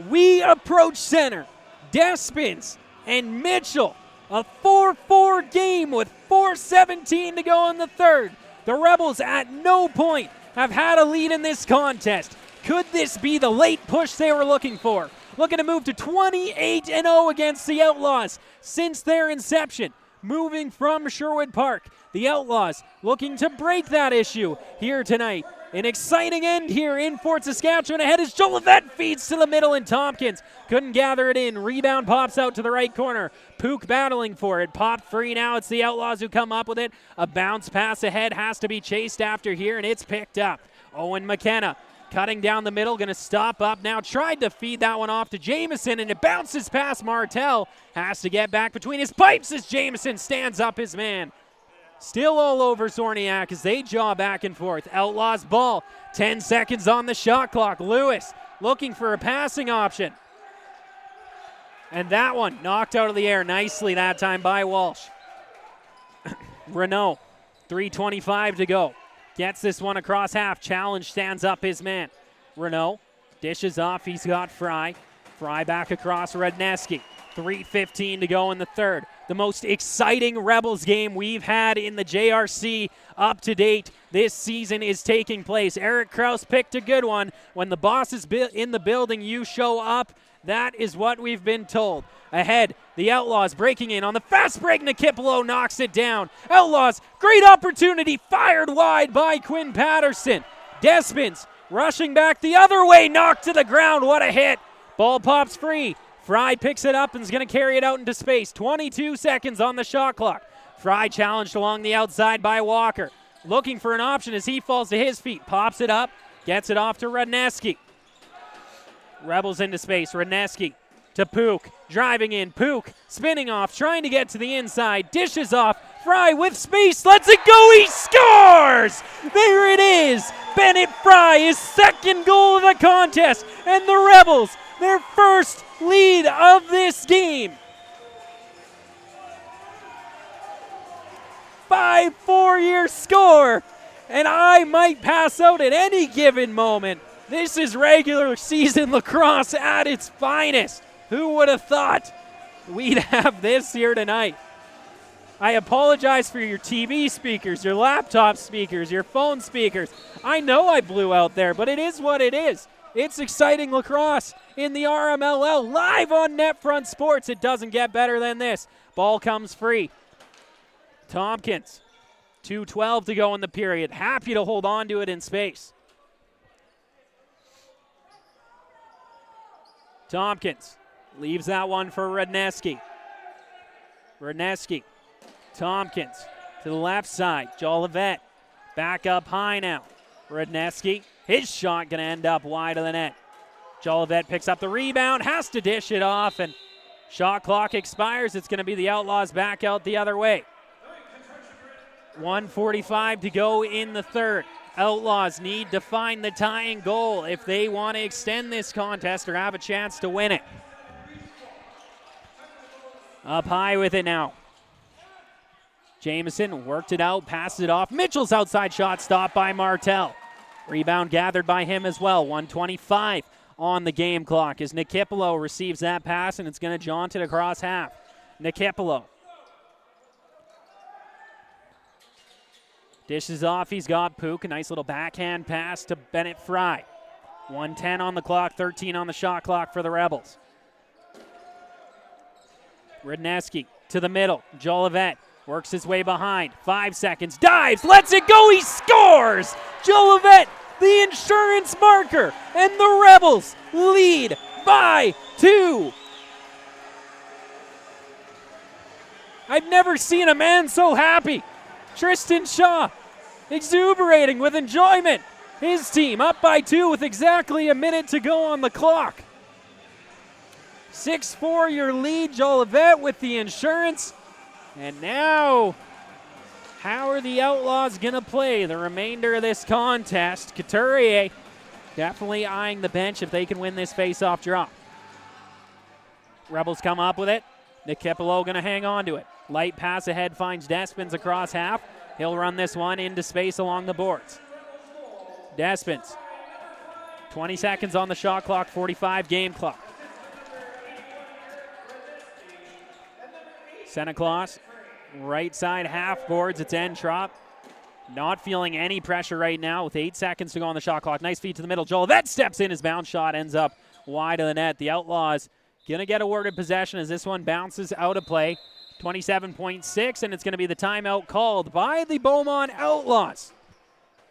We approach center. Despins and Mitchell. A 4-4 game with 4:17 to go in the third. The Rebels at no point have had a lead in this contest. Could this be the late push they were looking for? Looking to move to 28-0 against the Outlaws since their inception. Moving from Sherwood Park, the Outlaws looking to break that issue here tonight. An exciting end here in Fort Saskatchewan. Ahead is Jolivet, feeds to the middle, and Tompkins couldn't gather it in. Rebound pops out to the right corner. Pook battling for it. Popped free now. It's the Outlaws who come up with it. A bounce pass ahead has to be chased after here, and it's picked up. Owen McKenna cutting down the middle, going to stop up now. Tried to feed that one off to Jamieson, and it bounces past Martel. Has to get back between his pipes as Jamieson stands up his man. Still all over Zorniak as they jaw back and forth. Outlaws ball. 10 seconds on the shot clock. Lewis looking for a passing option. And that one knocked out of the air nicely that time by Walsh. Renault, 3:25 to go. Gets this one across half. Challenge, stands up his man. Renault dishes off. He's got Fry. Fry back across Radneski. 3:15 to go in the third. The most exciting Rebels game we've had in the JRC up to date this season is taking place. Eric Krause picked a good one. When the boss is in the building, you show up. That is what we've been told. Ahead, the Outlaws breaking in on the fast break. Nikipolo knocks it down. Outlaws, great opportunity, fired wide by Quinn Patterson. Despins rushing back the other way, knocked to the ground. What a hit. Ball pops free. Fry picks it up and is going to carry it out into space. 22 seconds on the shot clock. Fry challenged along the outside by Walker. Looking for an option as he falls to his feet. Pops it up, gets it off to Rudneski. Rebels into space. Rudneski to Pook. Driving in. Pook spinning off, trying to get to the inside. Dishes off. Fry with space. Lets it go. He scores! There it is. Bennett Fry, his second goal of the contest. And the Rebels, their first lead of this game. 5-4-year score. And I might pass out at any given moment. This is regular season lacrosse at its finest. Who would have thought we'd have this here tonight? I apologize for your TV speakers, your laptop speakers, your phone speakers. I know I blew out there, but it is what it is. It's exciting lacrosse in the RMLL live on NetFront Sports. It doesn't get better than this. Ball comes free. Tompkins, 2:12 to go in the period. Happy to hold on to it in space. Tompkins leaves that one for Rudneski. Rudneski, Tompkins to the left side. Jolivet back up high now. Rudneski, his shot going to end up wide of the net. Jolivet picks up the rebound, has to dish it off, and shot clock expires. It's going to be the Outlaws back out the other way. 1:45 to go in the third. Outlaws need to find the tying goal if they want to extend this contest or have a chance to win it. Up high with it now. Jameson worked it out, passed it off. Mitchell's outside shot stopped by Martel. Rebound gathered by him as well. 1:25 on the game clock as Nikipolo receives that pass, and it's going to jaunt it across half. Nikipolo dishes off. He's got Pook. A nice little backhand pass to Bennett Fry. 1:10 on the clock, 13 on the shot clock for the Rebels. Rudneski to the middle. Jolivet works his way behind. 5 seconds. Dives. Lets it go. He scores. Jolivet, the insurance marker. And the Rebels lead by 2. I've never seen a man so happy. Tristan Shaw exuberating with enjoyment. His team up by 2 with exactly a minute to go on the clock. 6-4 your lead, Jolivet with the insurance. And now, how are the Outlaws going to play the remainder of this contest? Couturier definitely eyeing the bench if they can win this face-off draw. Rebels come up with it. Nikipolo going to hang on to it. Light pass ahead finds Despins across half. He'll run this one into space along the boards. Despins, 20 seconds on the shot clock, 45 game clock. Santa Claus, right side half boards. It's Entrop. Not feeling any pressure right now with 8 seconds to go on the shot clock. Nice feed to the middle. Jolivet steps in. His bounce shot ends up wide of the net. The Outlaws going to get awarded possession as this one bounces out of play. 27.6, and it's going to be the timeout called by the Beaumont Outlaws.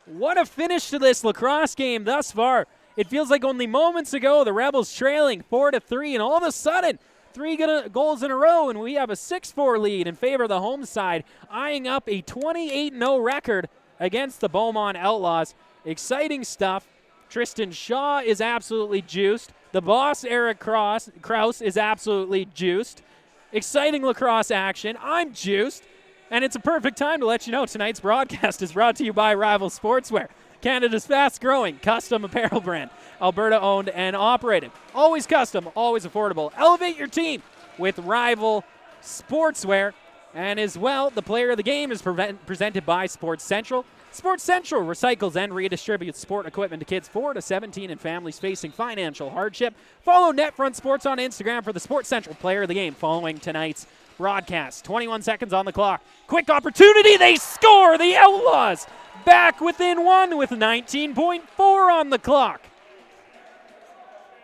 What a finish to this lacrosse game thus far. It feels like only moments ago the Rebels trailing 4-3, and all of a sudden, 3 goals in a row, and we have a 6-4 lead in favor of the home side, eyeing up a 28-0 record against the Beaumont Outlaws. Exciting stuff. Tristan Shaw is absolutely juiced. The boss, Eric Krause, is absolutely juiced. Exciting lacrosse action. I'm juiced. And it's a perfect time to let you know tonight's broadcast is brought to you by Rival Sportswear, Canada's fast-growing custom apparel brand. Alberta owned and operated. Always custom, always affordable. Elevate your team with Rival Sportswear. And as well, the player of the game is presented by Sports Central. Sports Central recycles and redistributes sport equipment to kids 4 to 17 and families facing financial hardship. Follow NetFront Sports on Instagram for the Sports Central player of the game following tonight's broadcast. 21 seconds on the clock. Quick opportunity. They score. The Outlaws back within 1 with 19.4 on the clock.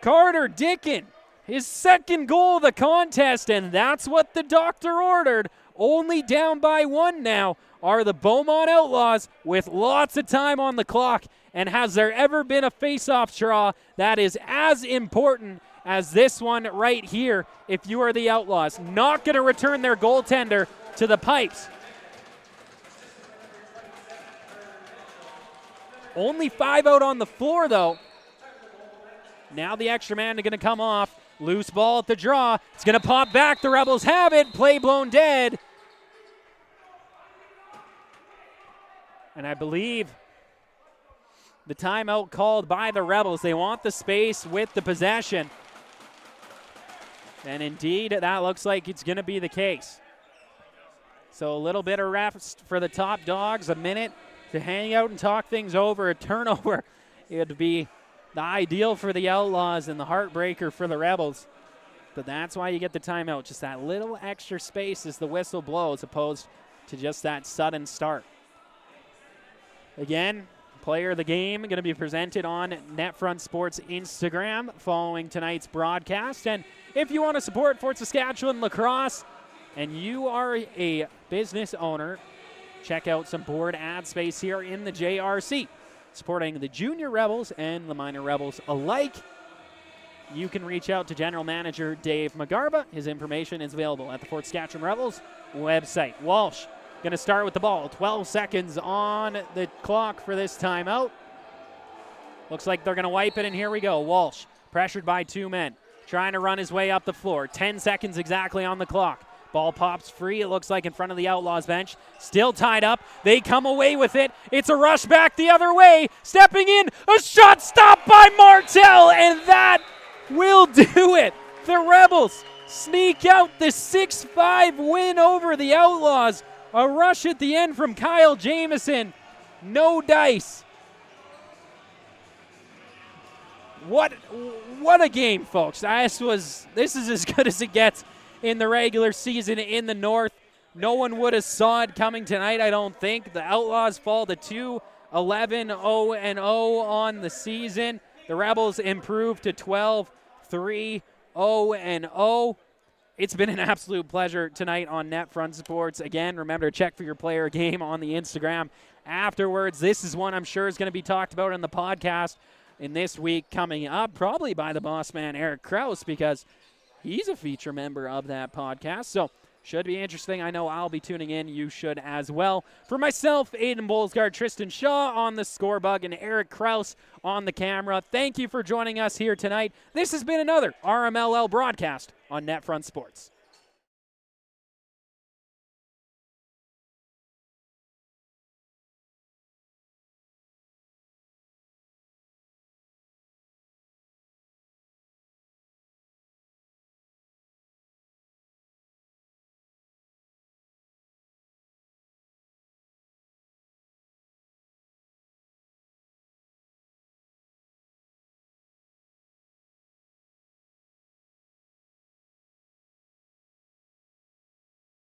Carter Dickin, his second goal of the contest, and that's what the doctor ordered. Only down by 1 now are the Beaumont Outlaws with lots of time on the clock. And has there ever been a face-off draw that is as important as this one right here if you are the Outlaws? Not going to return their goaltender to the pipes. Only 5 out on the floor, though. Now the extra man is going to come off. Loose ball at the draw. It's going to pop back. The Rebels have it. Play blown dead. And I believe the timeout called by the Rebels. They want the space with the possession. And indeed, that looks like it's going to be the case. So a little bit of rest for the top dogs. A minute to hang out and talk things over. A turnover. It would be the ideal for the Outlaws and the heartbreaker for the Rebels. But that's why you get the timeout. Just that little extra space as the whistle blows, opposed to just that sudden start. Again, player of the game going to be presented on NetFront Sports Instagram following tonight's broadcast. And if you want to support Fort Saskatchewan lacrosse and you are a business owner, check out some board ad space here in the JRC. Supporting the junior Rebels and the minor Rebels alike. You can reach out to General Manager Dave McGarba. His information is available at the Fort Saskatchewan Rebels website. Walsh going to start with the ball. 12 seconds on the clock for this timeout. Looks like they're going to wipe it, and here we go. Walsh pressured by 2 men, trying to run his way up the floor. 10 seconds exactly on the clock. Ball pops free, it looks like, in front of the Outlaws bench. Still tied up. They come away with it. It's a rush back the other way. Stepping in, a shot stopped by Martel, and that will do it. The Rebels sneak out the 6-5 win over the Outlaws. A rush at the end from Kyle Jamieson. No dice. What a game, folks. This is as good as it gets in the regular season in the North. No one would have saw it coming tonight, I don't think. The Outlaws fall to 2-11-0-0 on the season. The Rebels improve to 12-3-0-0. It's been an absolute pleasure tonight on NetFront Sports. Again, remember to check for your player game on the Instagram afterwards. This is one I'm sure is going to be talked about in the podcast in this week coming up, probably by the boss man Eric Krause, because he's a feature member of that podcast, so should be interesting. I know I'll be tuning in. You should as well. For myself, Aiden Bolsgaard, Tristan Shaw on the scorebug, and Eric Krause on the camera, thank you for joining us here tonight. This has been another RMLL broadcast on NetFront Sports.